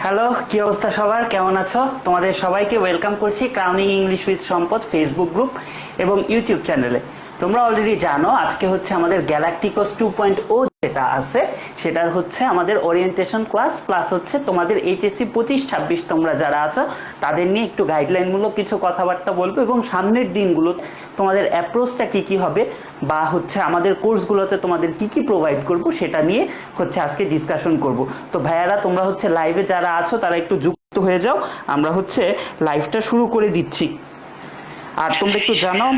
Hello, কি অবস্থা সবার? কেমন আছো? তোমাদের সবাইকে ওয়েলকাম করছি ক্রাউনিং ইংলিশ উইথ সম্পদ ফেসবুক গ্রুপ এবং ইউটিউব চ্যানেলে। তোমরা অলরেডি জানো আজকে হচ্ছে আমাদের গ্যালাকটিকস 2.0 যেটা আছে সেটার হচ্ছে আমাদের ওরিয়েন্টেশন ক্লাস, প্লাস হচ্ছে তোমাদের এইচএসসি 25-26 তোমরা যারা আছো তাদের নিয়ে একটু গাইডলাইনমূলক কিছু কথাবার্তা বলবো এবং সামনের দিনগুলো তোমাদের অ্যাপ্রোচটা কি কি হবে বা হচ্ছে আমাদের কোর্সগুলোতে তোমাদের কি কি প্রোভাইড করব সেটা নিয়ে হচ্ছে আজকে ডিসকাশন করব। তো ভাইয়ারা তোমরা হচ্ছে লাইভে যারা আছো তারা একটু যুক্ত হয়ে যাও, আমরা হচ্ছে লাইভটা শুরু করে দিচ্ছি। আর তোমরা একটু জানাও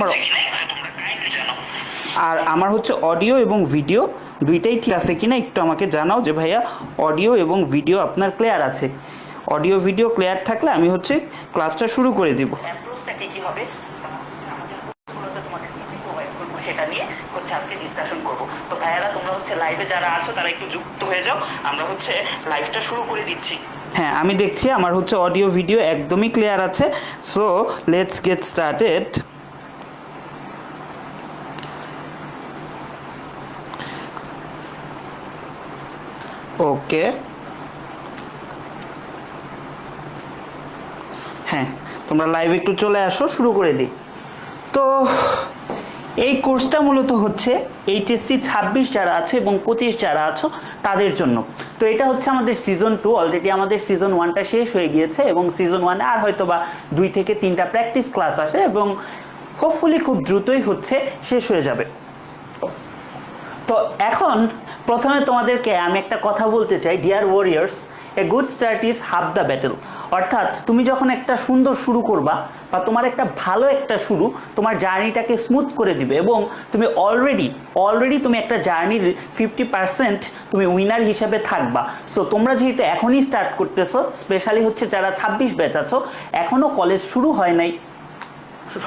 আমার হচ্ছে অডিও এবং ভিডিও দুইটাই ঠিক আছে কিনা একটু আমাকে জানাও যে ভাইয়া অডিও এবং ভিডিও আপনার ক্লিয়ার আছে। অডিও ভিডিও ক্লিয়ার থাকলে আমি হচ্ছে ক্লাসটা শুরু করে দিব। অ্যাপ্রোচটা কি হবে সেটা নিয়ে হচ্ছে আজকে ডিসকাশন করব। তো ভাইয়ারা তোমরা হচ্ছে লাইভে যারা আছো তারা একটু যুক্ত হয়ে যাও, আমরা হচ্ছে লাইভটা শুরু করে দিচ্ছি। হ্যাঁ, আমি দেখছি আমার হচ্ছে অডিও ভিডিও একদমই ক্লিয়ার আছে। So let's get started. Okay, হ্যাঁ তোমরা লাইভ একটু চলে আসো, শুরু করে দিই। তো এই কোর্সটা মূলত হচ্ছে এইচএসসি 26 যারা আছে এবং 25 যারা আছো তাদের জন্য। তো এটা হচ্ছে আমাদের সিজন 2, অলরেডি আমাদের সিজন 1টা শেষ হয়ে গিয়েছে এবং সিজন 1-এ আর হয়তো বা 2 থেকে 3টা প্র্যাকটিস ক্লাস আসে এবং হোপফুলি খুব দ্রুতই হচ্ছে শেষ হয়ে যাবে। তো এখন প্রথমে তোমাদেরকে আমি একটা কথা বলতে চাই, dear warriors, a good start is half the battle. অর্থাৎ তুমি যখন একটা সুন্দর শুরু করবা বা তোমার একটা ভালো একটা শুরু তোমার জার্নিটাকে স্মুথ করে দিবে এবং তুমি অলরেডি তুমি একটা জার্নির 50% তুমি উইনার হিসেবে থাকবা। সো তোমরা যেহেতু এখনই স্টার্ট করতেছো, স্পেশালি হচ্ছে যারা 26 ব্যাচ আছো, এখনও কলেজ শুরু হয় নাই,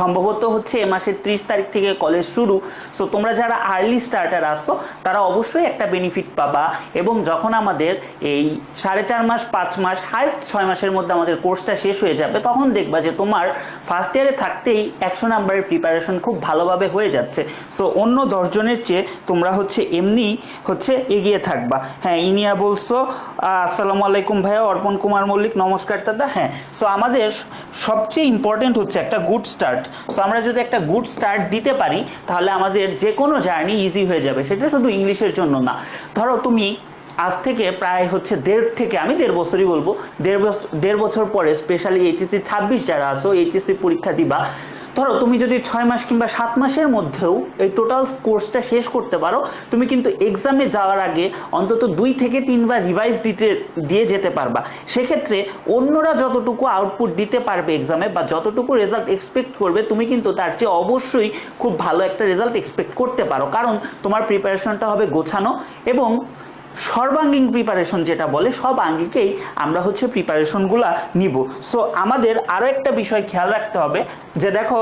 সম্ভবত হচ্ছে এ মাসের 30 তারিখ থেকে কলেজ শুরু। সো তোমরা যারা আর্লি স্টার্টার আসছো তারা অবশ্যই একটা বেনিফিট পাবা এবং যখন আমাদের এই 4.5 মাস 5 মাস হাইস্ট 6 মাসের মধ্যে আমাদের কোর্সটা শেষ হয়ে যাবে তখন দেখবা যে তোমার ফার্স্ট ইয়ারে থাকতেই 100 নাম্বারের প্রিপারেশন খুব ভালোভাবে হয়ে যাচ্ছে। সো অন্য 10 জনের চেয়ে তোমরা হচ্ছে এমনি হচ্ছে এগিয়ে থাকবা। হ্যাঁ, ইনিয়া বলছো আসসালামু আলাইকুম ভাইয়া, অর্পণ কুমার মল্লিক নমস্কার দাদা। হ্যাঁ, সো আমাদের সবচেয়ে ইম্পর্টেন্ট হচ্ছে একটা গুড স্টার্ট। সো আমরা যদি একটা গুড স্টার্ট দিতে পারি তাহলে আমাদের যে কোনো জার্নি ইজি হয়ে যাবে। সেটা শুধু ইংলিশের জন্য না, ধরো তুমি আজ থেকে প্রায় হচ্ছে আমি দেড় বছরই বলবো, দেড় বছর পরে স্পেশালি এইচএসসি 26 যারা আসো এইচএসসি পরীক্ষা দিবা, ধরো তুমি যদি 6 মাস কিংবা 7 মাসের মধ্যেও এই টোটাল কোর্সটা শেষ করতে পারো, তুমি কিন্তু এক্সামে যাওয়ার আগে অন্তত 2 থেকে 3 বার রিভাইজ দিয়ে যেতে পারবা। সেক্ষেত্রে অন্যরা যতটুকু আউটপুট দিতে পারবে এক্সামে বা যতটুকু রেজাল্ট এক্সপেক্ট করবে তুমি কিন্তু তার চেয়ে অবশ্যই খুব ভালো একটা রেজাল্ট এক্সপেক্ট করতে পারো, কারণ তোমার প্রিপারেশনটা হবে গোছানো এবং সর্বাঙ্গীন প্রিপারেশন যেটা বলে সব আঙ্গিকেই আমরা হচ্ছে প্রিপারেশনগুলা নিব। সো আমাদের আরও একটা বিষয় খেয়াল রাখতে হবে যে দেখো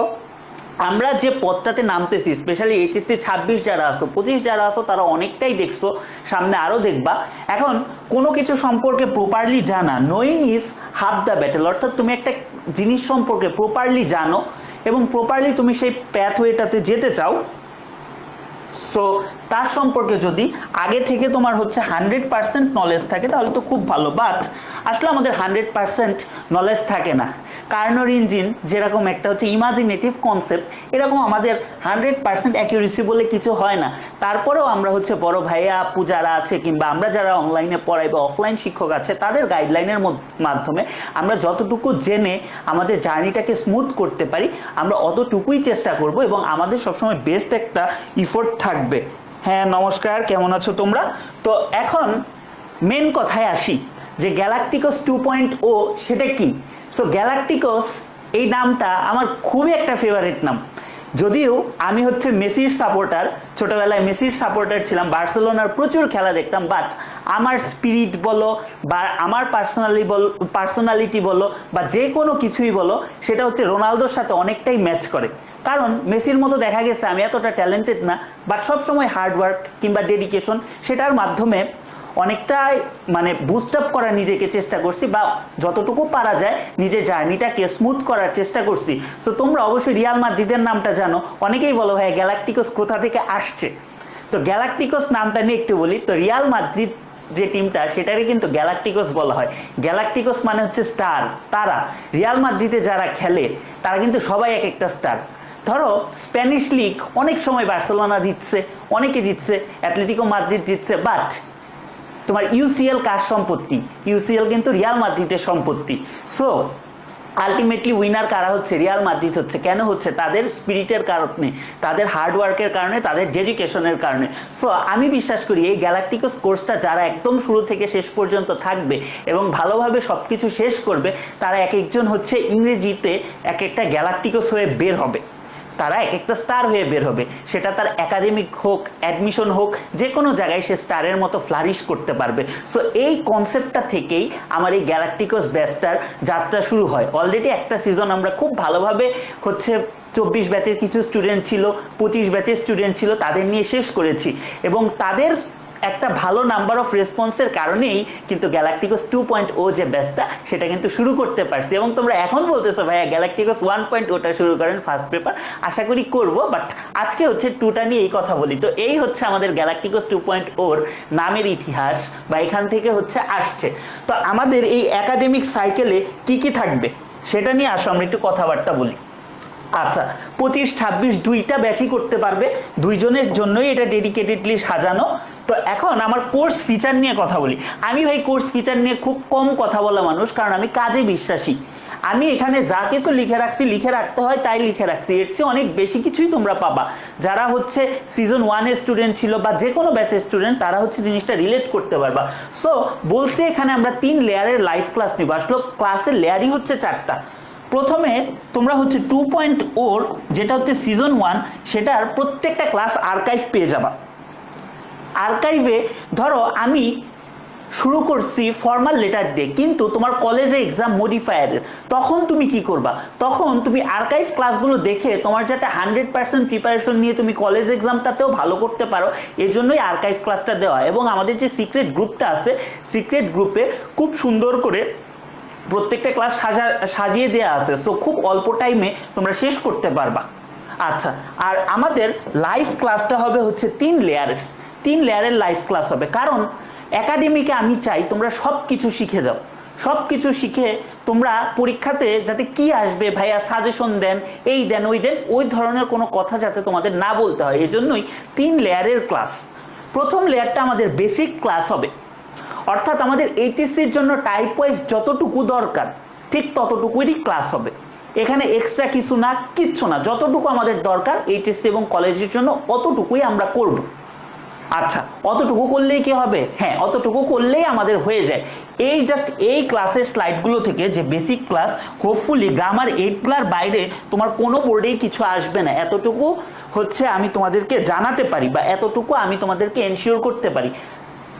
আমরা যে পথটাতে নামতেছি, স্পেশালি এইচএসসি 26 যারা আসো 25 যারা আসো তারা অনেকটাই দেখছো, সামনে আরও দেখবা। এখন কোনো কিছু সম্পর্কে প্রপারলি জানা, knowing is half the battle. অর্থাৎ তুমি একটা জিনিস সম্পর্কে প্রপারলি জানো এবং প্রপারলি তুমি সেই প্যাথওয়েটাতে যেতে চাও, সো তার সম্পর্কে যদি আগে থেকে তোমার হচ্ছে 100% নলেজ থাকে তাহলে তো খুব ভালো। বাট আসলে আমাদের 100% নলেজ থাকে না। কার্নোর ইঞ্জিন যেরকম একটা হচ্ছে ইমাজিনেটিভ কনসেপ্ট, এরকম আমাদের 100% অ্যাকিউরেসি বলে কিছু হয় না। তারপরেও আমরা হচ্ছে বড় ভাইয়া আপু যারা আছে কিংবা আমরা যারা অনলাইনে পড়াই বা অফলাইন শিক্ষক আছে তাদের গাইডলাইনের মাধ্যমে আমরা যতটুকু জেনে আমাদের জার্নিটাকে স্মুথ করতে পারি আমরা অতটুকুই চেষ্টা করব এবং আমাদের সবসময় বেস্ট একটা ইফোর্ট থাকবে। হ্যাঁ নমস্কার, কেমন আছো তোমরা? তো এখন মেন কথায় আসি যে গ্যালাকটিকস 2.0 সেটা কি। সো গ্যালাকটিকস এই নামটা আমার খুবই একটা ফেভারিট নাম, যদিও আমি হচ্ছে মেসির সাপোর্টার, ছোটবেলায় মেসির সাপোর্টার ছিলাম, বার্সেলোনার প্রচুর খেলা দেখতাম, বাট আমার স্পিরিট বলো বা আমার পার্সোনালিটি বলো বা যে কোনো কিছুই বলো সেটা হচ্ছে রোনালদোর সাথে অনেকটাই ম্যাচ করে। কারণ মেসির মতো দেখা গেছে আমি এতটা ট্যালেন্টেড না, বাট সবসময় হার্ডওয়ার্ক কিংবা ডেডিকেশন সেটার মাধ্যমে অনেকটাই মানে বুস্ট আপ করার নিজেকে চেষ্টা করছি বা যতটুকু পারা যায় নিজের জার্নিটাকে স্মুথ করার চেষ্টা করছি। সো তোমরা অবশ্যই রিয়াল মাদ্রিদের নামটা জানো, অনেকেই বলো ভাই গ্যালাকটিকস কোথা থেকে আসছে। তো গ্যালাকটিকস নামটা নিয়ে একটু বলি। তো রিয়াল মাদ্রিদ যে টিমটা সেটারই কিন্তু গ্যালাক্টিকোস বলা হয়। গ্যালাক্টিকোস মানে হচ্ছে স্টার, তারা। রিয়াল মাদ্রিদে যারা খেলে তারা কিন্তু সবাই এক একটা স্টার। ধরো স্প্যানিশ লিগ অনেক সময় বার্সেলোনা জিতছে, অনেকে জিতছে, অ্যাটলেটিকো মাদ্রিদ জিতছে, বাট তোমার ইউসিএল কার সম্পত্তি? ইউসিএল কিন্তু রিয়াল মাদ্রিদের সম্পত্তি। সো আলটিমেটলি উইনার কারা হচ্ছে? রিয়াল মাদ্রিদ হচ্ছে। কেন হচ্ছে? তাদের স্পিরিটের কারণে, তাদের হার্ডওয়ার্কের কারণে, তাদের ডেডিকেশনের কারণে। সো আমি বিশ্বাস করি এই গ্যালাক্টিকোস কোর্সটা যারা একদম শুরু থেকে শেষ পর্যন্ত থাকবে এবং ভালোভাবে সব কিছু শেষ করবে, তারা এক একজন হচ্ছে ইংরেজিতে এক একটা গ্যালাক্টিকোস হয়ে বের হবে, তারা এক একটা স্টার হয়ে বের হবে। সেটা তার একাডেমিক হোক, অ্যাডমিশন হোক, যে কোনো জায়গায় সে স্টারের মতো ফ্লারিশ করতে পারবে। সো এই কনসেপ্টটা থেকেই আমার এই গ্যালাক্টিকোস ব্যাচটার যাত্রা শুরু হয়। অলরেডি একটা সিজন আমরা খুব ভালোভাবে হচ্ছে 24 ব্যাচের কিছু স্টুডেন্ট ছিল, 25 ব্যাচের স্টুডেন্ট ছিল, তাদের নিয়ে শেষ করেছি এবং তাদের একটা ভালো নাম্বার অফ রেসপন্সের কারণেই কিন্তু গ্যালাক্টিকোস 2.0 যে ব্যাচটা সেটা কিন্তু শুরু করতে পারছি। এবং তোমরা এখন বলতেছো ভাইয়া গ্যালাক্টিকোস 1.0টা শুরু করেন ফার্স্ট পেপার, আশা করি করব, বাট আজকে হচ্ছে 2টা নিয়ে এই কথা বলি। তো এই হচ্ছে আমাদের গ্যালাক্টিকোস 2.0 নামের ইতিহাস, বা এখান থেকে হচ্ছে আসছে। তো আমাদের এই একাডেমিক সাইকেলে কি কি থাকবে সেটা নিয়ে আসো আমরা একটু কথাবার্তা বলি। আচ্ছা, 25-26 দুইটা ব্যাচই করতে পারবে, দুইজনের জন্যই এটা ডেডিকেটেডলি সাজানো। তো এখন আমার কোর্স ফিচার নিয়ে কথা বলি। আমি ভাই কোর্স ফিচার নিয়ে খুব কম কথা বলা মানুষ, কারণ আমি কাজে বিশ্বাসী। আমি এখানে যা কিছু লিখে রাখছি, লিখে রাখতে হয় তাই লিখে রাখছি, এর চেয়ে অনেক বেশি কিছুই তোমরা পাবা। যারা হচ্ছে সিজন 1-এর স্টুডেন্ট ছিল বা যে কোনো ব্যাচের স্টুডেন্ট, তারা হচ্ছে জিনিসটা রিলেট করতে পারবা। সো বলছি এখানে আমরা 3 লেয়ারের লাইভ ক্লাস নিব। আসলে ক্লাসের লেয়ারিং হচ্ছে 4টা। প্রথমে তোমরা হচ্ছে 2.0 যেটা হচ্ছে সিজন 1, সেটার প্রত্যেকটা ক্লাস আর্কাইভ পেয়ে যাবা। আর্কাইভে ধরো আমি শুরু করছি ফর্মাল লেটার দিয়ে, কিন্তু তোমার কলেজে এক্সাম মডিফায়ারের, তখন তুমি কি করবা? তখন তুমি আর্কাইভ ক্লাসগুলো দেখে তোমার যাতে 100% প্রিপারেশন নিয়ে তুমি কলেজ এক্সামটাতেও ভালো করতে পারো, এজন্যই আর্কাইভ ক্লাসটা দেওয়া। এবং আমাদের যে সিক্রেট গ্রুপটা আছে, সিক্রেট গ্রুপে খুব সুন্দর করে প্রত্যেকটা ক্লাস সাজিয়ে দেওয়া আছে। সো খুব অল্প টাইমে তোমরা শেষ করতে পারবা। আচ্ছা, আর আমাদের লাইভ ক্লাসটা হবে হচ্ছে 3 লেয়ারের লাইভ ক্লাস হবে। কারণ একাডেমিকে আমি চাই তোমরা সব কিছু শিখে যাও, সব কিছু শিখে তোমরা পরীক্ষাতে যাতে কি আসবে ভাইয়া সাজেশন দেন, এই দেন ওই দেন, ওই ধরনের কোনো কথা যাতে তোমাদের না বলতে হয়, এজন্যই 3 লেয়ারের ক্লাস। প্রথম লেয়ারটা আমাদের বেসিক ক্লাস হবে, অর্থাৎ আমাদের এইচএসসির জন্য টাইপ ওয়াইজ যতটুকু দরকার ঠিক ততটুকুই ক্লাস হবে। এখানে এক্সট্রা কিছু না, কিচ্ছু না, যতটুকু আমাদের দরকার এইচএসসি এবং কলেজের জন্য অতটুকুই আমরা করব। আচ্ছা, অতটুকু করলেই কি হবে? হ্যাঁ, অতটুকু করলেই আমাদের হয়ে যায়। এই জাস্ট এই ক্লাসের স্লাইডগুলো থেকে যে বেসিক ক্লাস, হোপফুলি গ্রামার 8গুলার বাইরে তোমার কোনো বোর্ডেই কিছু আসবে না, এতটুকু হচ্ছে আমি তোমাদেরকে জানাতে পারি, বা এতটুকু আমি তোমাদেরকে এনশিওর করতে পারি।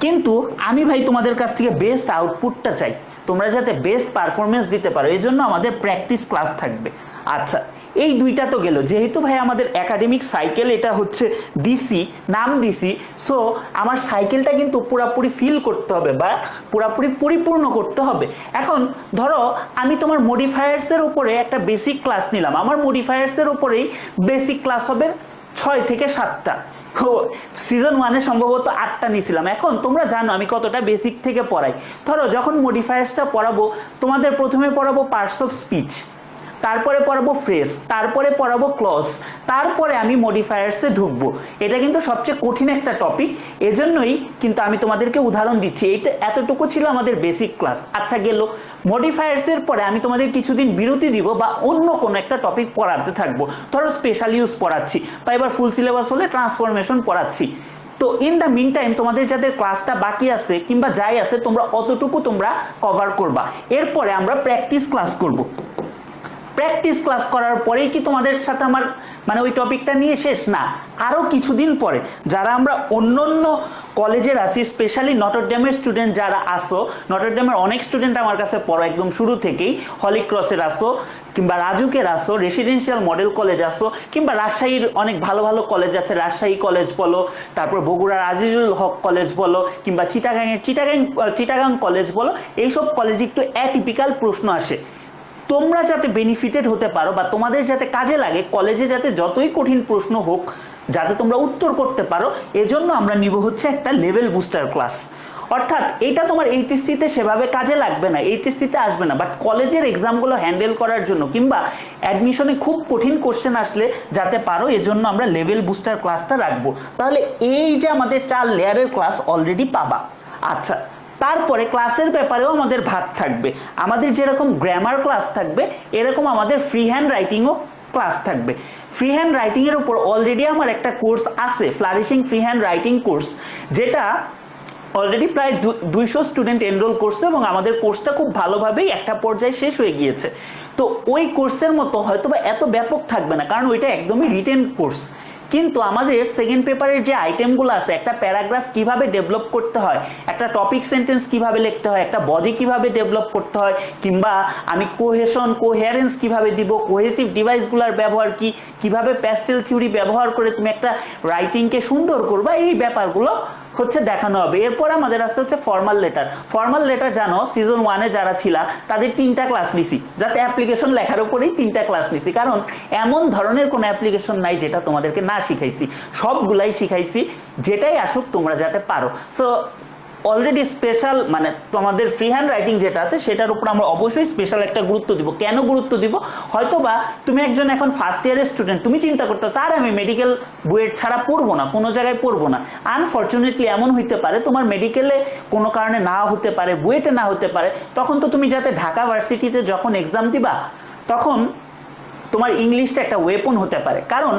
কিন্তু আমি ভাই তোমাদের কাছ থেকে বেস্ট আউটপুটটা চাই, তোমরা যাতে বেস্ট পারফরমেন্স দিতে পারো, এই জন্য আমাদের প্র্যাকটিস ক্লাস থাকবে। আচ্ছা, এই দুইটা তো গেল। যেহেতু ভাই আমাদের একাডেমিক সাইকেল এটা হচ্ছে দিছি, নাম দিছি, সো আমার সাইকেলটা কিন্তু পুরোপুরি ফিল করতে হবে বা পুরোপুরি পরিপূর্ণ করতে হবে। এখন ধরো আমি তোমার মডিফায়ার্সের উপরে একটা বেসিক ক্লাস নিলাম, আমার মডিফায়ার্সের উপরেই বেসিক ক্লাস হবে 6 থেকে 7টা। সিজন 1-এ সম্ভবত 8টা নিয়েছিলাম। এখন তোমরা জানো আমি কতটা বেসিক থেকে পড়াই। ধরো যখন মডিফায়ার্সটা পড়াবো, তোমাদের প্রথমে পড়াবো পার্টস অফ স্পিচ, তারপরে পড়াবো ফ্রেজ, তারপরে পড়াবো ক্লজ, তারপরে আমি মডিফায়ার্সে ঢুকবো। এটা কিন্তু সবচেয়ে কঠিন একটা টপিক, এজন্যই কিন্তু আমি তোমাদেরকে উদাহরণ দিচ্ছি। এইটা এতটুকু ছিল আমাদের বেসিক ক্লাস। আচ্ছা গেল, মডিফায়ার্সের পরে আমি তোমাদের কিছুদিন বিরতি দিব বা অন্য কোনো একটা টপিক পড়াতে থাকবো। ধরো স্পেশাল ইউজ পড়াচ্ছি, বা এবার ফুল সিলেবাস হলে ট্রান্সফরমেশন পড়াচ্ছি। তো ইন দ্য মিন টাইম তোমাদের যাদের ক্লাসটা বাকি আছে কিংবা যাই আছে, তোমরা অতটুকু তোমরা কভার করবা। এরপরে আমরা প্র্যাকটিস ক্লাস করব। প্র্যাকটিস ক্লাস করার পরেই কি তোমাদের সাথে আমার মানে ওই টপিকটা নিয়ে শেষ না, আরও কিছুদিন পরে যারা আমরা অন্য অন্য কলেজের আসি, স্পেশালি নটরডেমের স্টুডেন্ট যারা আসো, নটরডেমের অনেক স্টুডেন্ট আমার কাছে পড়ো একদম শুরু থেকেই, হলি ক্রসের আসো কিংবা রাজুকের আসো, রেসিডেন্সিয়াল মডেল কলেজ আসো, কিংবা রাজশাহীর অনেক ভালো ভালো কলেজ আছে, রাজশাহী কলেজ বলো, তারপর বগুড়ার আজিজুল হক কলেজ বলো, কিংবা চিটাগাং কলেজ বলো, এইসব কলেজে একটু অ্যাটিপিক্যাল প্রশ্ন আসে। তোমরা যাতে বেনিফিটেড হতে পারো বা তোমাদের যাতে কাজে লাগে, কলেজে যাতে যতই কঠিন প্রশ্ন হোক যাতে তোমরা উত্তর করতে পারো, এজন্য আমরা নিব হচ্ছে একটা লেভেল বুস্টার ক্লাস। অর্থাৎ এটা তোমার এইচএসসিতে সেভাবে কাজে লাগবে না, এইচএসসিতে আসবে না, বাট কলেজের এক্সামগুলো হ্যান্ডেল করার জন্য কিংবা অ্যাডমিশনে খুব কঠিন কোশ্চেন আসলে যাতে পারো এজন্য আমরা লেভেল বুস্টার ক্লাসটা রাখবো। তাহলে এই যে আমাদের 4 লেয়ারের ক্লাস অলরেডি পাবা। আচ্ছা, তারপরে ক্লাসের ব্যাপারেও আমাদের ভাগ থাকবে। আমাদের যেরকম গ্রামার ক্লাস থাকবে এরকম আমাদের ফ্রি হ্যান্ড রাইটিংও ক্লাস থাকবে। ফ্রি হ্যান্ড রাইটিং এর উপর অলরেডি আমার একটা কোর্স আছে, flourishing free hand writing course, যেটা অলরেডি প্রায় 200 স্টুডেন্ট এনরোল করছে এবং আমাদের কোর্সটা খুব ভালোভাবেই একটা পর্যায়ে শেষ হয়ে গিয়েছে। তো ওই কোর্সের মতো হয়তো বা এত ব্যাপক থাকবে না, কারণ ওইটা একদমই রিটেন কোর্স। কিন্তু আমাদের সেকেন্ড পেপারের যে আইটেমগুলো আছে, একটা প্যারাগ্রাফ কিভাবে ডেভেলপ করতে হয়, একটা টপিক সেন্টেন্স কিভাবে লিখতে হয়, একটা বডি কিভাবে ডেভেলপ করতে হয়, কিংবা আমি কোহেশন কোহেরেন্স কিভাবে দিব, কোহেসিভ ডিভাইসগুলোর ব্যবহার কি, কিভাবে প্যাস্টেল থিওরি ব্যবহার করে তুমি একটা রাইটিংকে সুন্দর করবা, এই ব্যাপারগুলো হচ্ছে দেখানো হবে। এরপর আমাদের আসতে হচ্ছে ফর্মাল লেটার। ফর্মাল লেটার জানো সিজন 1-এ যারা ছিল তাদের 3টা ক্লাস নিছি, জাস্ট অ্যাপ্লিকেশন লেখার উপরেই 3টা ক্লাস নিছি, কারণ এমন ধরনের কোনো অ্যাপ্লিকেশন নাই যেটা তোমাদেরকে না শিখাইছি, সবগুলাই শিখাইছি, যেটাই আসুক তোমরা যাতে পারো। সো অলরেডি স্পেশাল মানে তোমাদের ফ্রি হ্যান্ড রাইটিং যেটা আছে সেটার উপর আমরা অবশ্যই স্পেশাল একটা গুরুত্ব দিব। কেন গুরুত্ব দিব? হয়তোবা তুমি একজন এখন ফার্স্ট ইয়ারের স্টুডেন্ট, তুমি চিন্তা করতেছো আর আমি মেডিকেল বুয়েট ছাড়া পড়বো না, কোনো জায়গায় পড়বো না। আনফর্চুনেটলি এমন হইতে পারে তোমার মেডিকেলে কোনো কারণে না হতে পারে, বুয়েটে না হতে পারে, তখন তো তুমি যাতে ঢাকা ভার্সিটিতে যখন এক্সাম দিবা তখন তোমার ইংলিশটা একটা ওয়েপন হতে পারে। কারণ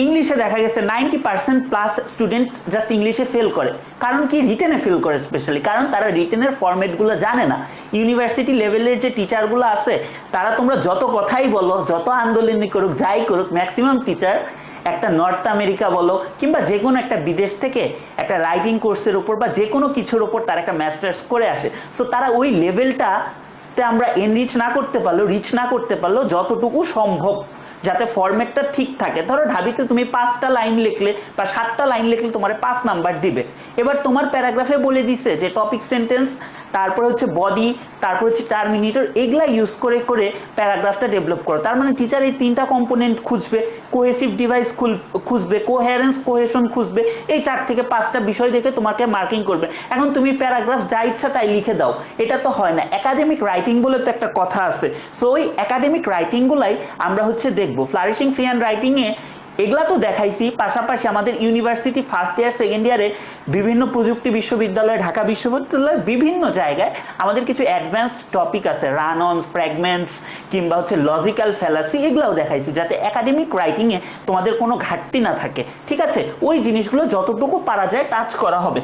ইংলিশে দেখা গেছে 90% প্লাস স্টুডেন্ট জাস্ট ইংলিশে ফেল করে। কারণ কি? রিটেনে ফেল করে স্পেশালি, কারণ তারা রিটেনের ফরম্যাটগুলো জানে না। ইউনিভার্সিটি লেভেলের যে টিচারগুলো আছে তারা তোমরা যত কথাই বলো, যত আন্দোলনই করুক, যাই করুক, ম্যাক্সিমাম টিচার একটা নর্থ আমেরিকা বলো কিংবা যে কোনো একটা বিদেশ থেকে একটা রাইটিং কোর্সের উপর বা যে কোনো কিছুর উপর তারা একটা মাস্টার্স করে আসে। সো তারা ওই লেভেলটা আমরা এনরিচ না করতে পারলো, রিচ না করতে পারলো, যতটুকু সম্ভব যাতে ফরম্যাটটা ঠিক থাকে। ধরো ঢাবিতে তুমি 5টা লাইন লিখলে বা 7টা লাইন লিখলে তোমার 5 নাম্বার দিবে। এবার তোমার প্যারাগ্রাফে বলে দিছে যে টপিক সেন্টেন্স, তারপরে হচ্ছে বডি, তারপর হচ্ছে টার্মিনেটর, এগুলা ইউজ করে করে প্যারাগ্রাফটা ডেভেলপ করো। তার মানে টিচার এই 3টা কম্পোনেন্ট খুঁজবে, কোহেসিভ ডিভাইস খুঁজবে, কোহেরেন্স কোহেশন খুঁজবে, এই 4 থেকে 5টা বিষয় দেখে তোমাকে মার্কিং করবে। এখন তুমি প্যারাগ্রাফ যা ইচ্ছা তাই লিখে দাও, এটা তো হয় না। একাডেমিক রাইটিং বলে তো একটা কথা আছে। সো ওই একাডেমিক রাইটিংগুলাই আমরা হচ্ছে দেখবো। ফ্লারিশিং ফ্রি হ্যান্ড রাইটিংয়ে এগুলা তো দেখাইছি, পাশাপাশি আমাদের ইউনিভার্সিটি ফার্স্ট ইয়ার সেকেন্ড ইয়ারে বিভিন্ন প্রযুক্তি বিশ্ববিদ্যালয়, ঢাকা বিশ্ববিদ্যালয়ের বিভিন্ন জায়গায় আমাদের কিছু অ্যাডভান্সড টপিক আছে, রানঅনস, ফ্র্যাগমেন্টস কিংবা হচ্ছে লজিক্যাল ফ্যালাসি, এগুলাও দেখাইছি যাতে একাডেমিক রাইটিংয়ে তোমাদের কোনো ঘাটতি না থাকে। ঠিক আছে, ওই জিনিসগুলো যতটুকু পারা যায় টাচ করা হবে।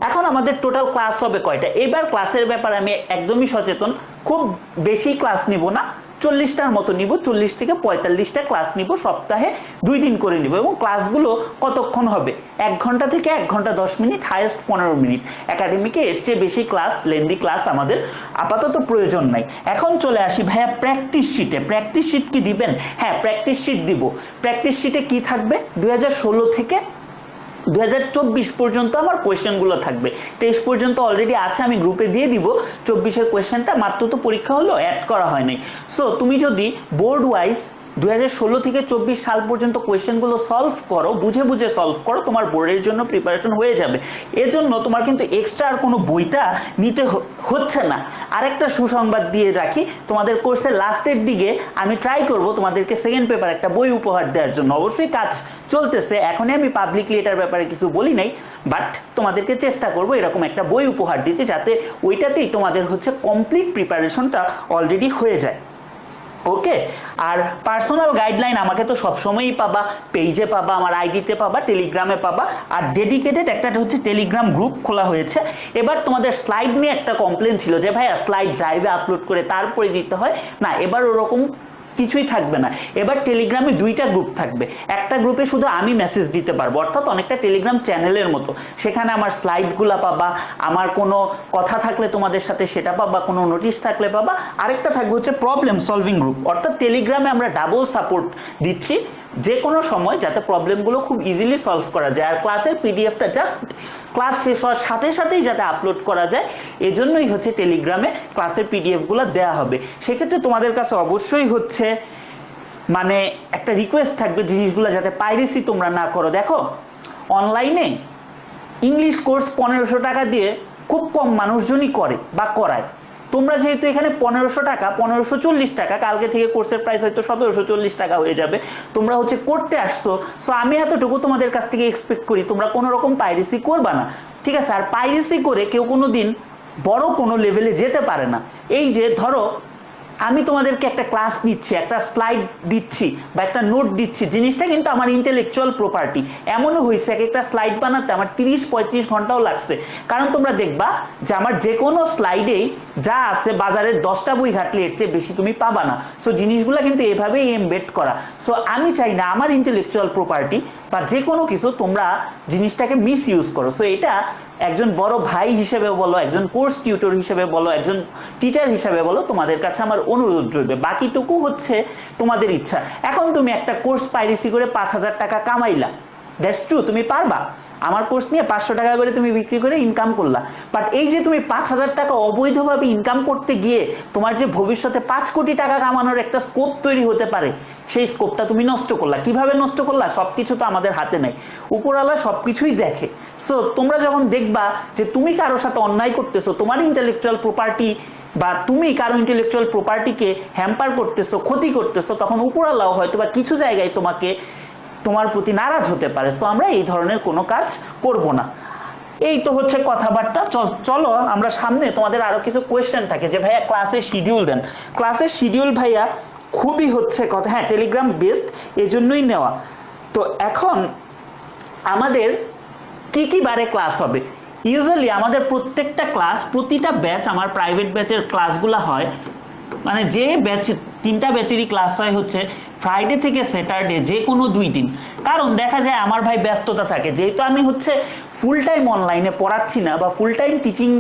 এখন আমাদের টোটাল ক্লাস হবে কয়টা? এবার ক্লাসের ব্যাপারে আমি একদমই সচেতন, খুব বেশি ক্লাস নিব না, 40টার মতো নিব, 40 থেকে 45টা ক্লাস নিব, সপ্তাহে 2 দিন করে নিব। এবং ক্লাসগুলো কতক্ষণ হবে? 1 ঘন্টা থেকে 1 ঘন্টা 10 মিনিট, হাইয়েস্ট 15 মিনিট। একাডেমিকে এর চেয়ে বেশি ক্লাস, লেন্দি ক্লাস আমাদের আপাতত প্রয়োজন নাই। এখন চলে আসি ভাইয়া প্র্যাকটিস শিটে। প্র্যাকটিস শিট কি দিবেন? হ্যাঁ, প্র্যাকটিস শিট দিব। প্র্যাকটিস শিটে কি থাকবে? 2016 থেকে 2024 পর্যন্ত আমার কোয়েশ্চেনগুলো থাকবে। 23 পর্যন্ত অলরেডি আছে, আমি গ্রুপে দিয়ে দিব। 24-এর কোয়েশ্চেনটা মাত্র তো পরীক্ষা হলো, অ্যাড করা হয়নি। সো তুমি যদি বোর্ড ওয়াইজ 2016 থেকে 24 সাল পর্যন্ত কোয়েশ্চেনগুলো সলভ করো, বুঝে বুঝে সলভ করো, তোমার বোর্ডের জন্য প্রিপারেশন হয়ে যাবে। এজন্য তোমার কিন্তু এক্সট্রা আর কোনো বইটা নিতে হচ্ছে না। আরেকটা সুসংবাদ দিয়ে রাখি, তোমাদের কোর্সের লাস্টের দিকে আমি ট্রাই করব তোমাদেরকে সেকেন্ড পেপার একটা বই উপহার দেওয়ার জন্য। অবশ্যই কাজ চলতেছে, এখনই আমি পাবলিকলি এটার ব্যাপারে কিছু বলি নাই, বাট তোমাদেরকে চেষ্টা করব এরকম একটা বই উপহার দিতে, যাতে ওইটাতেই তোমাদের হচ্ছে কমপ্লিট প্রিপারেশনটা অলরেডি হয়ে যায়। ওকে, আর পার্সোনাল গাইডলাইন আমাকে তো সবসময়ই পাবা, পেজে পাবা, আমার আইডিতে পাবা, টেলিগ্রামে পাবা। আর ডেডিকেটেড একটা হচ্ছে টেলিগ্রাম গ্রুপ খোলা হয়েছে। এবার তোমাদের স্লাইড নিয়ে একটা কমপ্লেন ছিল যে ভাইয়া স্লাইড ড্রাইভে আপলোড করে তারপরে দিতে হয় না, এবার ওরকম কিছুই থাকবে না। এবার টেলিগ্রামে 2টা গ্রুপ থাকবে। একটা গ্রুপে শুধু আমি মেসেজ দিতে পারবো, অর্থাৎ অনেকটা টেলিগ্রাম চ্যানেলের মতো। সেখানে আমার স্লাইডগুলো পাবা, আমার কোনো কথা থাকলে তোমাদের সাথে সেটা পাবা, কোনো নোটিশ থাকলে পাবা। আরেকটা থাকবে হচ্ছে প্রবলেম সলভিং গ্রুপ, অর্থাৎ টেলিগ্রামে আমরা ডাবল সাপোর্ট দিচ্ছি যে কোনো সময়, যাতে প্রবলেমগুলো খুব ইজিলি সলভ করা যায়। আর ক্লাসের পিডিএফটা জাস্ট ক্লাস শেষ হওয়ার সাথে সাথেই যাতে আপলোড করা যায়, এজন্যই হচ্ছে টেলিগ্রামে ক্লাসের পিডিএফগুলো দেওয়া হবে। সেক্ষেত্রে তোমাদের কাছে অবশ্যই হচ্ছে মানে একটা রিকোয়েস্ট থাকবে, জিনিসগুলো যাতে পাইরেসি তোমরা না করো। দেখো, অনলাইনে ইংলিশ কোর্স 1500 টাকা দিয়ে খুব কম মানুষজনই করে বা করায়। তোমরা যেহেতু এখানে 1500 টাকা 1540 টাকা, কালকে থেকে কোর্সের প্রাইস হয়তো 1740 টাকা হয়ে যাবে, তোমরা হচ্ছে করতে আসছো। সো আমি এতটুকু তোমাদের কাছ থেকে এক্সপেক্ট করি তোমরা কোনো রকম পাইরেসি করবা না, ঠিক আছে? আর পাইরেসি করে কেউ কোনো দিন বড় কোনো লেভেলে যেতে পারে না। এই যে ধরো আমি তোমাদেরকে একটা ক্লাস নিচ্ছি, একটা স্লাইড দিচ্ছি বা একটা নোট দিচ্ছি, জিনিসটা কিন্তু আমার ইন্টেলেকচুয়াল প্রপার্টি। এমনও হয়েছে এক একটা স্লাইড বানাতে আমার 30-35 ঘন্টাও লাগছে, কারণ তোমরা দেখবা যে আমার যে কোনো স্লাইডেই যা আছে বাজারের 10টা বই ঘাটলে এর চেয়ে বেশি তুমি পাবা না। সো জিনিসগুলো কিন্তু এভাবেই এমবেড করা। সো আমি চাই না আমার ইন্টেলেকচুয়াল প্রপার্টি বা যে কোনো কিছু তোমরা জিনিসটাকে মিস ইউজ করো। সো এটা একজন বড় ভাই হিসেবে বলো, একজন কোর্স টিউটর হিসেবে বলো, একজন টিচার হিসেবে বলো, তোমাদের কাছে আমার অনুরোধ রইবে। বাকিটুকু হচ্ছে তোমাদের ইচ্ছা। এখন তুমি একটা কোর্স পাইরেসি করে 5000 টাকা কামাইলা, দ্যাটস ট্রু, তুমি পারবা। আমার কোর্স নিয়ে 500 টাকা করে তুমি বিক্রি করে ইনকাম করলা, বাট এই যে তুমি 5000 টাকা অবৈধভাবে ইনকাম করতে গিয়ে তোমার যে ভবিষ্যতে 5 কোটি টাকা কামানোর একটা স্কোপ তৈরি হতে পারে, সেই স্কোপটা তুমি নষ্ট করলা। কিভাবে নষ্ট করলা? সবকিছু তো আমাদের হাতে নেই, উপরওয়ালা সবকিছুই দেখে। সো তোমরা যখন দেখবা যে তুমি কারোর সাথে অন্যায় করতেছো, তোমার ইন্টেলেকচুয়াল প্রপার্টি বা তুমি কারো ইন্টেলেকচুয়াল প্রপার্টিকে হ্যাম্পার করতেছো, ক্ষতি করতেছো, তখন উপরওয়ালাও হয়তো বা কিছু জায়গায় তোমার প্রতি নারাজ হতে পারে। সো আমরা এই ধরনের কোনো কাজ করব না। এই তো হচ্ছে কথাবার্তা। চলো আমরা সামনে, তোমাদের আরো কিছু কোয়েশ্চেন থাকে যে ভাইয়া ক্লাসের শিডিউল দেন। ক্লাসের শিডিউল ভাইয়া খুবই হচ্ছে কথা, হ্যাঁ টেলিগ্রাম বেসড, এজন্যই নেওয়া। তো এখন আমাদের কি কি বারে ক্লাস হবে? ইউজুয়ালি আমাদের প্রত্যেকটা ক্লাস, প্রতিটা ব্যাচ, আমার প্রাইভেট ব্যাচের ক্লাসগুলো হয়, মানে যে ব্যাচ 3টা ব্যাচেরই ক্লাস হয় হচ্ছে ফ্রাইডে থেকে স্যাটারডে, যে কোনো 2 দিন। কারণ দেখা যায় আমার ভাই ব্যস্ততা থাকে, যেহেতু আমি হচ্ছে ফুল টাইম অনলাইনে পড়াচ্ছি না বা ফুল টাইম টিচিং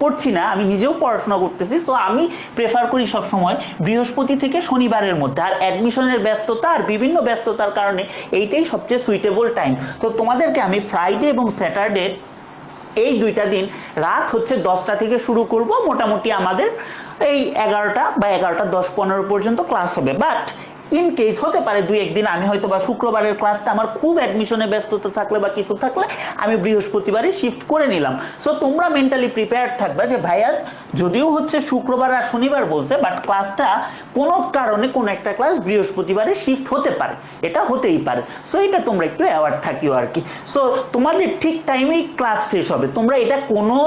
করছি না, আমি নিজেও পড়াশোনা করতেছি। সো আমি প্রেফার করি সবসময় বৃহস্পতি থেকে শনিবারের মধ্যে। আর অ্যাডমিশনের ব্যস্ততা আর বিভিন্ন ব্যস্ততার কারণে এইটাই সবচেয়ে সুইটেবল টাইম। তো তোমাদেরকে আমি ফ্রাইডে এবং স্যাটারডে এই 2টা দিন রাত হচ্ছে 10টা থেকে শুরু করব, মোটামুটি আমাদের এই 11টা বা 11:10-15 পর্যন্ত ক্লাস হবে। বাট ইন কেস হতে পারে 2-1 দিন আমি হয়তো বা শুক্রবারের ক্লাসটা আমার খুব অ্যাডমিশনে ব্যস্ততা থাকলে বা কিছু থাকলে আমি বৃহস্পতিবারে শিফট করে নিলাম। সো তোমরা মেন্টালি প্রিপেয়ার্ড থাকবে যে ভাইয়া যদিও হচ্ছে শুক্রবার আর শনিবার বলছে, বাট ক্লাসটা কোনো কারণে কোনো একটা ক্লাস বৃহস্পতিবারে শিফট হতে পারে, এটা হতেই পারে। সো এটা তোমরা একটু অ্যাওয়ার্ড থাকিও আর কি। সো তোমাদের ঠিক টাইমেই ক্লাস শেষ হবে, তোমরা এটা কোনো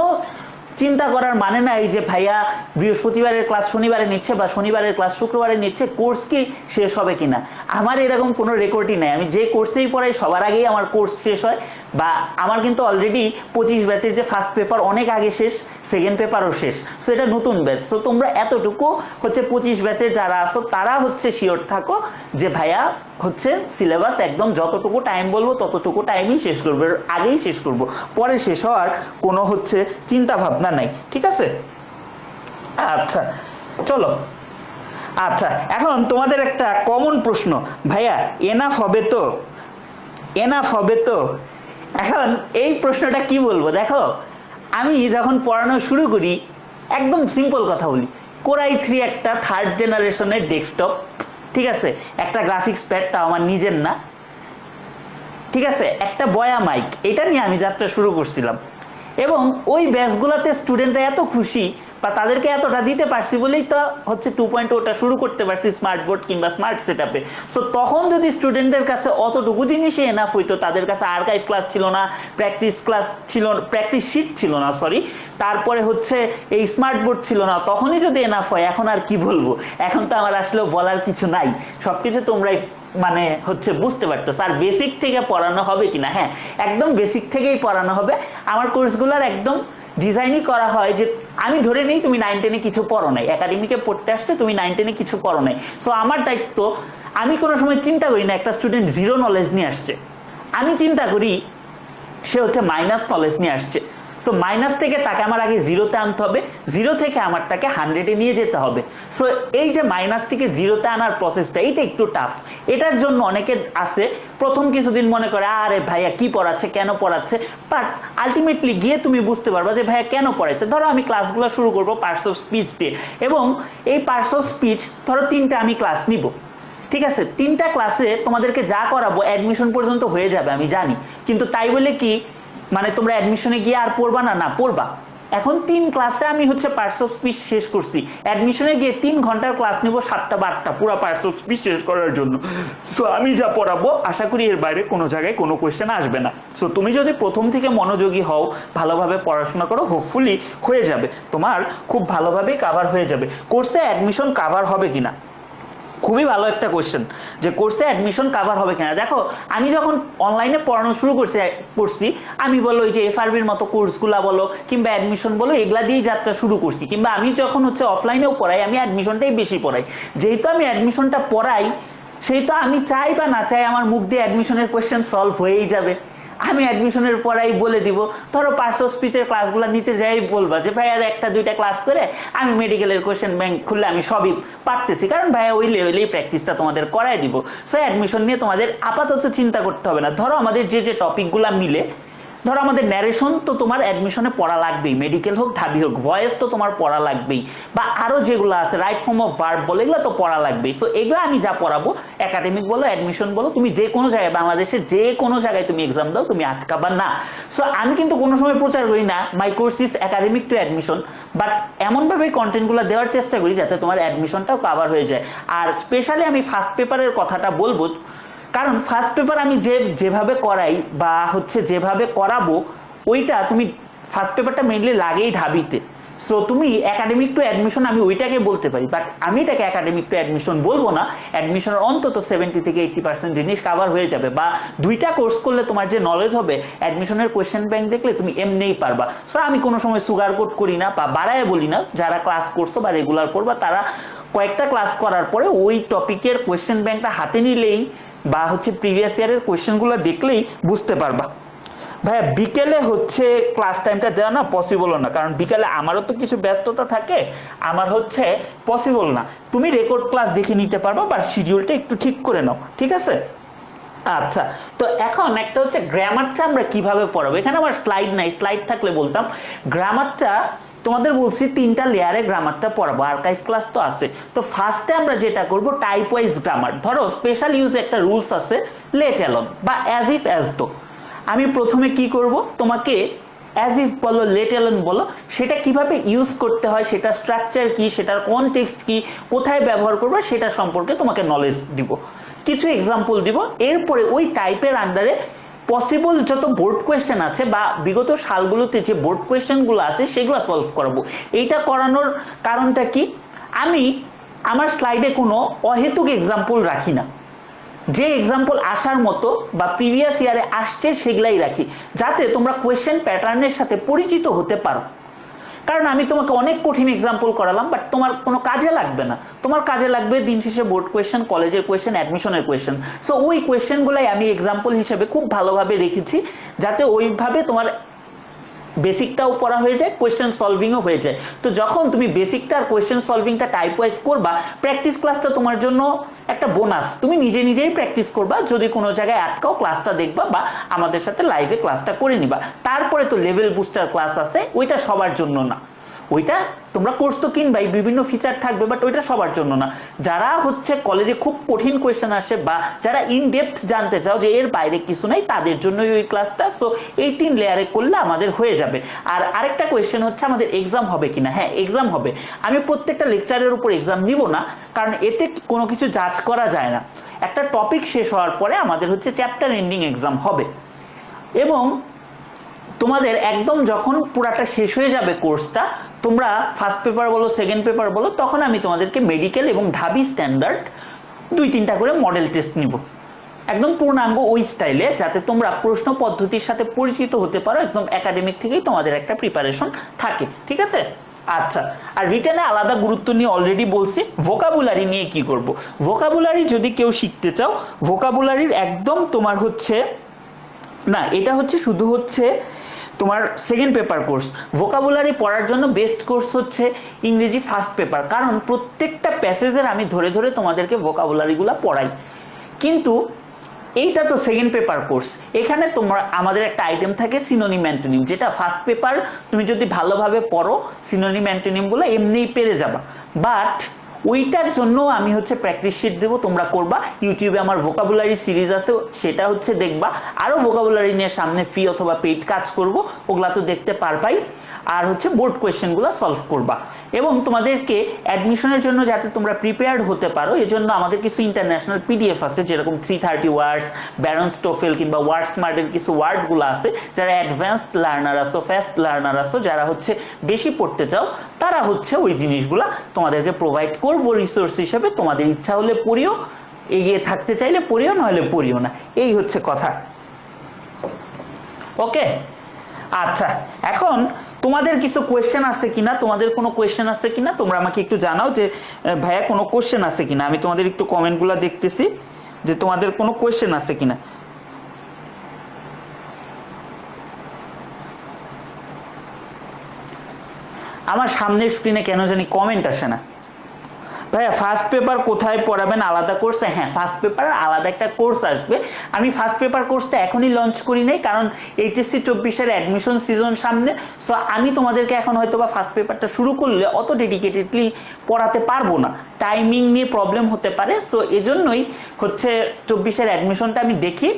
চিন্তা করার মানে নাই যে ভাইয়া বৃহস্পতিবারের ক্লাস শনিবারে নিচ্ছে বা শনিবারের ক্লাস শুক্রবারে নিচ্ছে, কোর্স কি শেষ হবে কিনা। আমার এরকম কোনো রেকর্ডই নাই, আমি যে কোর্সেই পড়াই সবার আগেই আমার কোর্স শেষ হয়। বা আমার কিন্তু অলরেডি 25 ব্যাচের যে ফার্স্ট পেপার অনেক আগে শেষ, সেকেন্ড পেপারও শেষ। সো এটা নতুন ব্যাচ। সো তোমরা এতটুকু হচ্ছে 25 ব্যাচের যারা আসো তারা হচ্ছে শিওর থাকো যে ভাইয়া হচ্ছে সিলেবাস একদম যতটুকু টাইম বলবো ততটুকু টাইমই শেষ করবো, আগেই শেষ করব, পরে শেষ হওয়ার কোনো হচ্ছে চিন্তা ভাবনা নাই, ঠিক আছে? আচ্ছা চলো। আচ্ছা এখন তোমাদের একটা কমন প্রশ্ন, ভাইয়া এনাফ হবে তো, এনাফ হবে তো? এখন এই প্রশ্নটা কি বলবো, দেখো আমি যখন পড়ানো শুরু করি একদম সিম্পল কথা বলি, কোরাই 3 একটা 3rd জেনারেশনের ডেস্কটপ, ঠিক আছে, একটা গ্রাফিক্স প্যাডটা আমার নিজের না, ঠিক আছে, একটা বয়া মাইক, এটা নিয়ে আমি যাত্রা শুরু করছিলাম। এবং ওই ব্যাচগুলোতে স্টুডেন্টরা এত খুশি বা তাদেরকে এতটা দিতে পারছি বলেই তো হচ্ছে 2.0টা শুরু করতে পারছি স্মার্ট বোর্ড কিংবা স্মার্ট সেটআপে। সো তখন যদি স্টুডেন্টদের কাছে অতটুকু জিনিসই এনাফ হইতো, তাদের কাছে আর্কাইভ ক্লাস ছিল না, প্র্যাকটিস ক্লাস ছিল, প্র্যাকটিস শিট ছিল না, সরি, তারপরে হচ্ছে এই স্মার্ট বোর্ড ছিল না, তখনই যদি এনাফ হয়, এখন আর কি বলবো, এখন তো আমার আসলে বলার কিছু নাই, সবকিছু তোমরাই মানে হচ্ছে বুঝতে পারতো। স্যার বেসিক থেকে পড়ানো হবে কিনা? হ্যাঁ একদম বেসিক থেকেই পড়ানো হবে। আমার কোর্সগুলোর একদম ডিজাইনই করা হয় যে আমি ধরে নেই তুমি 9-10-এ কিছু পড়ো নাই, একাডেমিকে পড়তে আসছে, তুমি 9-10-এ কিছু পড়ো নাই। সো আমার দায়িত্ব, আমি কোনো সময় চিন্তা করি না একটা স্টুডেন্ট 0 নলেজ নিয়ে আসছে, আমি চিন্তা করি সে হচ্ছে মাইনাস নলেজ নিয়ে আসছে। সো মাইনাস থেকে তাকে আমার আগে 0-তে আনতে হবে, 0 থেকে আমার তাকে 100-এ নিয়ে যেতে হবে। সো এই যে মাইনাস থেকে 0-তে আনার প্রসেসটা, এটা একটু টাফ। এটার জন্য অনেকে আছে প্রথম কিছুদিন মনে করে আরে ভাইয়া কি পড়াচ্ছে, কেন পড়াচ্ছে, বাট আলটিমেটলি গিয়ে তুমি বুঝতে পারবা যে ভাইয়া কেন পড়াইছে। ধরো আমি ক্লাসগুলো শুরু করবো পার্টস অফ স্পিচ দিয়ে, এবং এই পার্টস অফ স্পিচ ধরো 3টা আমি ক্লাস নিব, ঠিক আছে, 3টা ক্লাসে তোমাদেরকে যা করাবো অ্যাডমিশন পর্যন্ত হয়ে যাবে আমি জানি, কিন্তু তাই বলে কি মানে তোমরা অ্যাডমিশনে গিয়ে আর পড়বা না? না, পড়বা, এখন 3 ক্লাসে আমি হচ্ছে পার্টস অফ স্পিচ শেষ করছি, অ্যাডমিশনে গিয়ে 3 ঘন্টার ক্লাস নিব 7টা বা 8টা পুরো পার্টস অফ স্পিচ শেষ করার জন্য। সো আমি যা পড়াবো আশা করি এর বাইরে কোনো জায়গায় কোনো কোয়েশ্চেন আসবে না। সো তুমি যদি প্রথম থেকে মনোযোগী হও, ভালোভাবে পড়াশোনা করো, হোপফুলি হয়ে যাবে, তোমার খুব ভালোভাবেই কাভার হয়ে যাবে। কোর্সে অ্যাডমিশন কাভার হবে কিনা, খুবই ভালো একটা কোশ্চেন, যে কোর্সে অ্যাডমিশন কাভার হবে কিনা। দেখো আমি যখন অনলাইনে পড়ানো শুরু করছি আমি বলো এই যে এফআরবির মতো কোর্সগুলা বলো কিংবা অ্যাডমিশন বলো, এগুলা দিয়েই যাত্রা শুরু করছি। কিংবা আমি যখন হচ্ছে অফলাইনেও পড়াই, আমি অ্যাডমিশনটাই বেশি পড়াই। যেহেতু আমি অ্যাডমিশনটা পড়াই, সেই তো আমি চাই বা না চাই আমার মুখ দিয়ে অ্যাডমিশনের কোয়েশ্চেন সলভ হয়েই যাবে। আমি অ্যাডমিশনের পড়াই বলে দিব, ধরো পার্টস অফ স্পিচের ক্লাসগুলো নিতে যাই বলবা যে ভাই আর 1-2টা ক্লাস করে আমি মেডিকেলের কোয়েশ্চেন ব্যাংক খুললে আমি সবই পারতেছি, কারণ ভাইয়া ওই লেভেলেই প্র্যাকটিসটা তোমাদের করাই দিব। সো অ্যাডমিশন নিয়ে তোমাদের আপাতত চিন্তা করতে হবে না। ধরো আমাদের যে টপিকগুলো মিলে, ধরো আমাদের ন্যারেশন তো তোমার অ্যাডমিশনে পড়া লাগবেই, মেডিকেল হোক ঢাবি হোক, ভয়েস তো তোমার পড়া লাগবেই, বা আরো যেগুলো আছে রাইট ফর্ম অফ ভার্ব বলে এগুলো তো পড়া লাগবেই। সো এগুলো আমি যা পড়াবো, একাডেমিক বলো অ্যাডমিশন বলো, তুমি যে কোনো জায়গায় বাংলাদেশের যে কোনো জায়গায় তুমি এক্সাম দাও, তুমি আটকাবা না। সো আমি কিন্তু কোনো সময় প্রচার করি না মাই course is academic two admission, but এমনভাবেই কন্টেন্টগুলো দেওয়ার চেষ্টা করি যাতে তোমার অ্যাডমিশনটাও কভার হয়ে যায়। আর স্পেশালি আমি ফার্স্ট পেপারের কথাটা বলবো, কারণ ফার্স্ট পেপার আমি যেভাবে করাই বা হচ্ছে যেভাবে করাবো, ওইটা তুমি ফার্স্ট পেপারটা মেইনলি লাগেই ঢাবিতে। সো তুমি একাডেমিক টু অ্যাডমিশন আমি ওইটাকে বলতে পারি, বাট আমি এটাকে একাডেমিক টু অ্যাডমিশন বলবো না। অ্যাডমিশনের অন্তত 70 থেকে 80% জিনিস কাভার হয়ে যাবে, বা 2টা কোর্স করলে তোমার যে নলেজ হবে, অ্যাডমিশনের কোয়েশ্চেন ব্যাংক দেখলে তুমি এমনিই পারবা। সো আমি কোনো সময় সুগার কোট করি না বা বাড়ায় বলি না, যারা ক্লাস করছো বা রেগুলার করবা তারা কয়েকটা ক্লাস করার পরে ওই টপিকের কোয়েশ্চেন ব্যাংকটা হাতে নিলেই বা হচ্ছে প্রিভিয়াস ইয়ারের কোয়েশ্চেনগুলো দেখলেই বুঝতে পারবা। ভাইয়া বিকেলে হচ্ছে ক্লাস টাইমটা দেওয়া না পসিবল না, কারণ বিকেলে আমারও তো কিছু ব্যস্ততা থাকে, আমার হচ্ছে পসিবল না। তুমি রেকর্ড ক্লাস দেখে নিতে পারবা, বা শিডিউলটা একটু ঠিক করে নাও, ঠিক আছে? আচ্ছা, তো এখন একটা হচ্ছে গ্রামারটা আমরা কিভাবে পড়াবো। এখানে আমার স্লাইড নাই, স্লাইড থাকলে বলতাম। গ্রামারটা তোমাদের বলছি 3টা লেয়ারে গ্রামারটা পড়াবো, আর্কাইভ ক্লাস তো আছে। তো ফার্স্টে আমরা যেটা করব টাইপ ওয়াইজ গ্রামার। ধরো স্পেশাল ইউজ একটা রুলস আছে, লেট অ্যালোন বা অ্যাজ ইফ অ্যাজ তো। আমি প্রথমে কি করব, তোমাকে অ্যাজ ইফ বলো লেট অ্যালোন বলো, সেটা কিভাবে ইউজ করতে হয়, সেটা স্ট্রাকচার কি, সেটার কনটেক্সট কি, কোথায় ব্যবহার করবে সেটা সম্পর্কে তোমাকে নলেজ দিব, কিছু এক্সাম্পল দিব। এরপরে ওই টাইপের আন্ডারে পসিবল যত বোর্ড কোয়েশ্চেন আছে বা বিগত সালগুলোতে যে বোর্ড কোয়েশ্চেনগুলো আছে সেগুলো সলভ করাবো। এইটা করানোর কারণটা কি, আমি আমার স্লাইডে কোনো অহেতুক এক্সাম্পল রাখি না, যে এক্সাম্পল আসার মতো বা প্রিভিয়াস ইয়ারে আসছে সেগুলাই রাখি, যাতে তোমরা কোয়েশ্চেন প্যাটার্নের সাথে পরিচিত হতে পারো। কারণ আমি তোমাকে অনেক কঠিন এক্সাম্পল করালাম, বাট তোমার কোনো কাজে লাগবে না। তোমার কাজে লাগবে দিন শেষে বোর্ড কোয়েশ্চেন, কলেজের কোয়েশ্চেন, অ্যাডমিশনের কোয়েশ্চেন। সো ওই কোয়েশ্চেনগুলাই আমি এক্সাম্পল হিসেবে খুব ভালোভাবে রেখেছি, যাতে ওইভাবে তোমার বেসিকটাও পড়া হয়ে যায়, কোয়েশ্চেন সলভিংও হয়ে যায়। তো যখন তুমি বেসিকটা আর কোয়েশ্চেন সলভিংটা টাইপ ওয়াইজ করবা, প্র্যাকটিস ক্লাসটা তোমার জন্য একটা বোনাস। তুমি নিজেই প্র্যাকটিস করবা, যদি কোনো জায়গায় আটকাও ক্লাসটা দেখবা বা আমাদের সাথে লাইভে ক্লাসটা করে নিবা। তারপরে তো লেভেল বুস্টার ক্লাস আছে, ওইটা সবার জন্য না। ওইটা তোমরা কোর্স তো কিনবাই, বিভিন্ন ফিচার থাকবে, বাট ওইটা সবার জন্য না। যারা হচ্ছে কলেজে খুব কঠিন কোয়েশ্চেন আসে বা যারা ইন ডেপথ জানতে চাও যে এর বাইরে কিছু নাই, তাদের জন্যই ওই ক্লাসটা। সো এই 3 লেয়ারে করলে আমাদের হয়ে যাবে। আর আরেকটা কোয়েশ্চেন হচ্ছে আমাদের এক্সাম হবে কিনা। হ্যাঁ, এক্সাম হবে। আমি প্রত্যেকটা লেকচারের উপর এক্সাম নিব না, কারণ এতে কোনো কিছু জাজ করা যায় না। একটা টপিক শেষ হওয়ার পরে আমাদের হচ্ছে চ্যাপ্টার এন্ডিং এক্সাম হবে, এবং তোমাদের একদম যখন পুরাটা শেষ হয়ে যাবে কোর্সটা, তোমরা ফার্স্ট পেপার বলো সেকেন্ড পেপার বলো, তখন আমি তোমাদেরকে মেডিকেল এবং ঢাবি স্ট্যান্ডার্ড 2-3টা করে মডেল টেস্ট নিব, একদম পূর্ণাঙ্গ ওই স্টাইলে, যাতে তোমরা প্রশ্ন পদ্ধতির সাথে পরিচিত হতে পারো। একদম একাডেমিক থেকেই তোমাদের একটা প্রিপারেশন থাকে, ঠিক আছে? আচ্ছা, আর রিটেনে আলাদা গুরুত্ব নিয়ে অলরেডি বলছি। ভোকাবুলারি নিয়ে কি করব? ভোকাবুলারি যদি কেউ শিখতে চাও, ভোকাবুলারির একদম তোমার হচ্ছে না, এটা হচ্ছে শুধু হচ্ছে তোমার সেকেন্ড পেপার কোর্স। ভোকাবুলারি পড়ার জন্য বেস্ট কোর্স হচ্ছে ইংরেজি ফার্স্ট পেপার, কারণ প্রত্যেকটা প্যাসেজের আমি ধরে ধরে তোমাদেরকে ভোকাবুলারিগুলো পড়াই। কিন্তু এইটা তো সেকেন্ড পেপার কোর্স, এখানে তোমরা আমাদের একটা আইটেম থাকে সিনোনিম অ্যান্টোনিম, যেটা ফার্স্ট পেপার তুমি যদি ভালোভাবে পড়ো সিনোনিম অ্যান্টোনিমগুলো এমনিই পেরে যাবা। বাট ওইটার জন্য আমি হচ্ছে প্র্যাকটিস শিট দেবো, তোমরা করবা। ইউটিউবে আমার ভোকাবুলারি সিরিজ আছে, সেটা হচ্ছে দেখবা। আরও ভোকাবুলারি নিয়ে সামনে ফ্রি অথবা পেইড কাজ করব, ওগুলা তো দেখতে পারবাই। আর হচ্ছে বোর্ড কোয়েশ্চেনগুলো সলভ করবা। এবং তোমাদেরকে অ্যাডমিশনের জন্য যাতে তোমরা প্রিপেয়ার্ড হতে পারো, এজন্য আমাদের কিছু ইন্টারন্যাশনাল পিডিএফ আছে, যেরকম 330 ওয়ার্ডস, ব্যারন স্টোফেল কিংবা ওয়ার্ড স্মার্টের কিছু ওয়ার্ডগুলো আছে। যারা অ্যাডভান্সড লার্নার আছো, ফাস্ট লার্নার আছো, যারা হচ্ছে বেশি পড়তে চাও, তারা হচ্ছে ওই জিনিসগুলা তোমাদেরকে প্রোভাইড করবো রিসোর্স হিসেবে। তোমাদের ইচ্ছা হলে পড়িও, এগিয়ে থাকতে চাইলে পড়িও, নাহলে পড়িও না, এই হচ্ছে কথা। ওকে, আচ্ছা, এখন তোমাদের কিছু কোয়েশ্চেন আছে কিনা, তোমাদের কোনো কোয়েশ্চেন আছে কিনা তোমরা আমাকে একটু জানাও যে ভাইয়া কোনো কোয়েশ্চেন আছে কিনা। আমি তোমাদের একটু কমেন্টগুলো দেখতেছি যে তোমাদের কোনো কোয়েশ্চেন আছে কিনা। আমার সামনের স্ক্রিনে কেন জানি কমেন্ট আসে না। ভাইয়া ফার্স্ট পেপার কোথায় পড়াবেন, আলাদা কোর্স? হ্যাঁ, ফার্স্ট পেপার আলাদা একটা কোর্স আসবে। আমি ফার্স্ট পেপার কোর্সটা এখনই লঞ্চ করি নাই, কারণ এইচএসসি 24-এর অ্যাডমিশন সিজন সামনে। সো আমি তোমাদেরকে এখন হয়তো বা ফার্স্ট পেপারটা শুরু করলে অত ডেডিকেটেডলি পড়াতে পারবো না, টাইমিং নিয়ে প্রবলেম হতে পারে। সো এজন্যই হচ্ছে 24-এর অ্যাডমিশনটা আমি দেখি,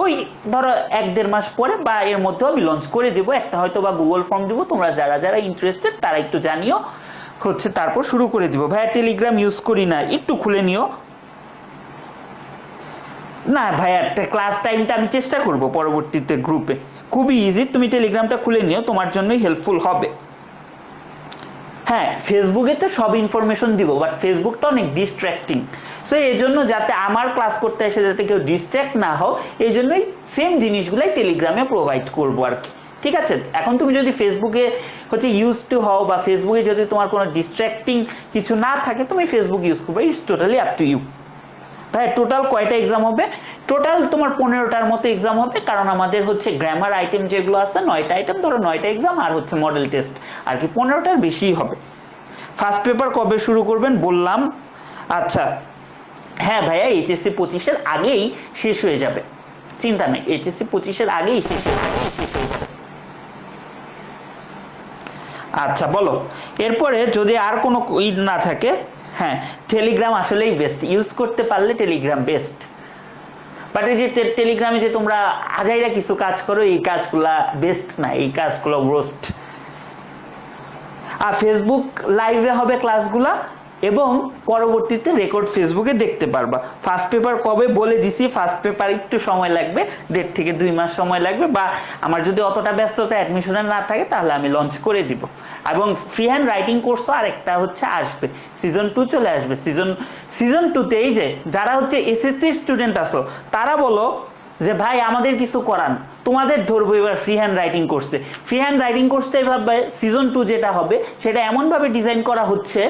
ওই ধরো 1-1.5 মাস পরে বা এর মধ্যেও আমি লঞ্চ করে দেবো একটা, হয়তো বা গুগল ফর্ম দিব। তোমরা যারা যারা ইন্টারেস্টেড তারা একটু জানিও, হচ্ছে তারপর শুরু করে দিব। ভাইয়া টেলিগ্রাম ইউজ করি না, একটু খুলে নিও। না ভাইয়া, ক্লাস টাইমটা আমি চেষ্টা করব পরবর্তীতে গ্রুপে, খুবই ইজি। তুমি টেলিগ্রামটা খুলে নিও, তোমার জন্যই হেল্পফুল হবে। হ্যাঁ, ফেসবুকে তো সব ইনফরমেশন দিব, বাট ফেসবুকটা অনেক ডিস্ট্র্যাক্টিং। সো এই জন্য যাতে আমার ক্লাস করতে এসে যাতে কেউ ডিস্ট্র্যাক্ট না হও, এই জন্যই সেম জিনিসগুলাই টেলিগ্রামে প্রোভাইড করবো আর কি। ঠিক আছে, এখন তুমি যদি ফেসবুকে হচ্ছে ইউজ টু হও, বা ফেসবুকে যদি তোমার কোনো ডিস্ট্র্যাক্টিং কিছু না থাকে, তুমি ফেসবুক ইউজ করবে, it's totally up to you. ভাই টোটাল কয়টা এক্সাম হবে? টোটাল তোমার 15টার মতো এক্সাম হবে, কারণ আমাদের হচ্ছে গ্রামার আইটেম যেগুলো আছে 9টা আইটেম, ধরো 9টা এক্সাম, আর হচ্ছে মডেল টেস্ট আর কি 15টার বেশিই হবে। ফার্স্ট পেপার কবে শুরু করবেন বললাম। আচ্ছা, হ্যাঁ ভাইয়া, এইচএসসি 25-এর আগেই শেষ হয়ে যাবে, চিন্তা নেই, এইচএসসি 25-এর আগেই শেষ হয়ে যাবে। আচ্ছা বলো, এরপরে যদি আর কোনো না থাকে। হ্যাঁ, টেলিগ্রাম আসলেই বেস্ট, ইউজ করতে পারলে টেলিগ্রাম বেস্ট। বাট এই যে টেলিগ্রামে যে তোমরা আজাইরা কিছু কাজ করো, এই কাজগুলা বেস্ট না, এই কাজগুলো ওয়ার্স্ট। আর ফেসবুক লাইভে হবে ক্লাসগুলা, এবং পরবর্তীতে রেকর্ড ফেসবুকে দেখতে পারবা। ফার্স্ট পেপার কবে বলে দিছি, ফার্স্ট পেপার একটু সময় লাগবে, 1.5 থেকে 2 মাস সময় লাগবে, বা আমার যদি অতটা ব্যস্ততা অ্যাডমিশনের না থাকে তাহলে আমি লঞ্চ করে দিব। এবং ফ্রি হ্যান্ড রাইটিং কোর্সও আরেকটা হচ্ছে আসবে, সিজন 2 চলে আসবে। সিজন 2তে এই যে যারা হচ্ছে এসএসসি স্টুডেন্ট আছো, তারা বলো যে ভাই আমাদের কিছু করান, তোমাদের ধরবো এবার ফ্রি হ্যান্ড রাইটিং কোর্সে। ফ্রি হ্যান্ড রাইটিং কোর্সটা এভাবে সিজন 2 যেটা হবে, সেটা এমনভাবে ডিজাইন করা হচ্ছে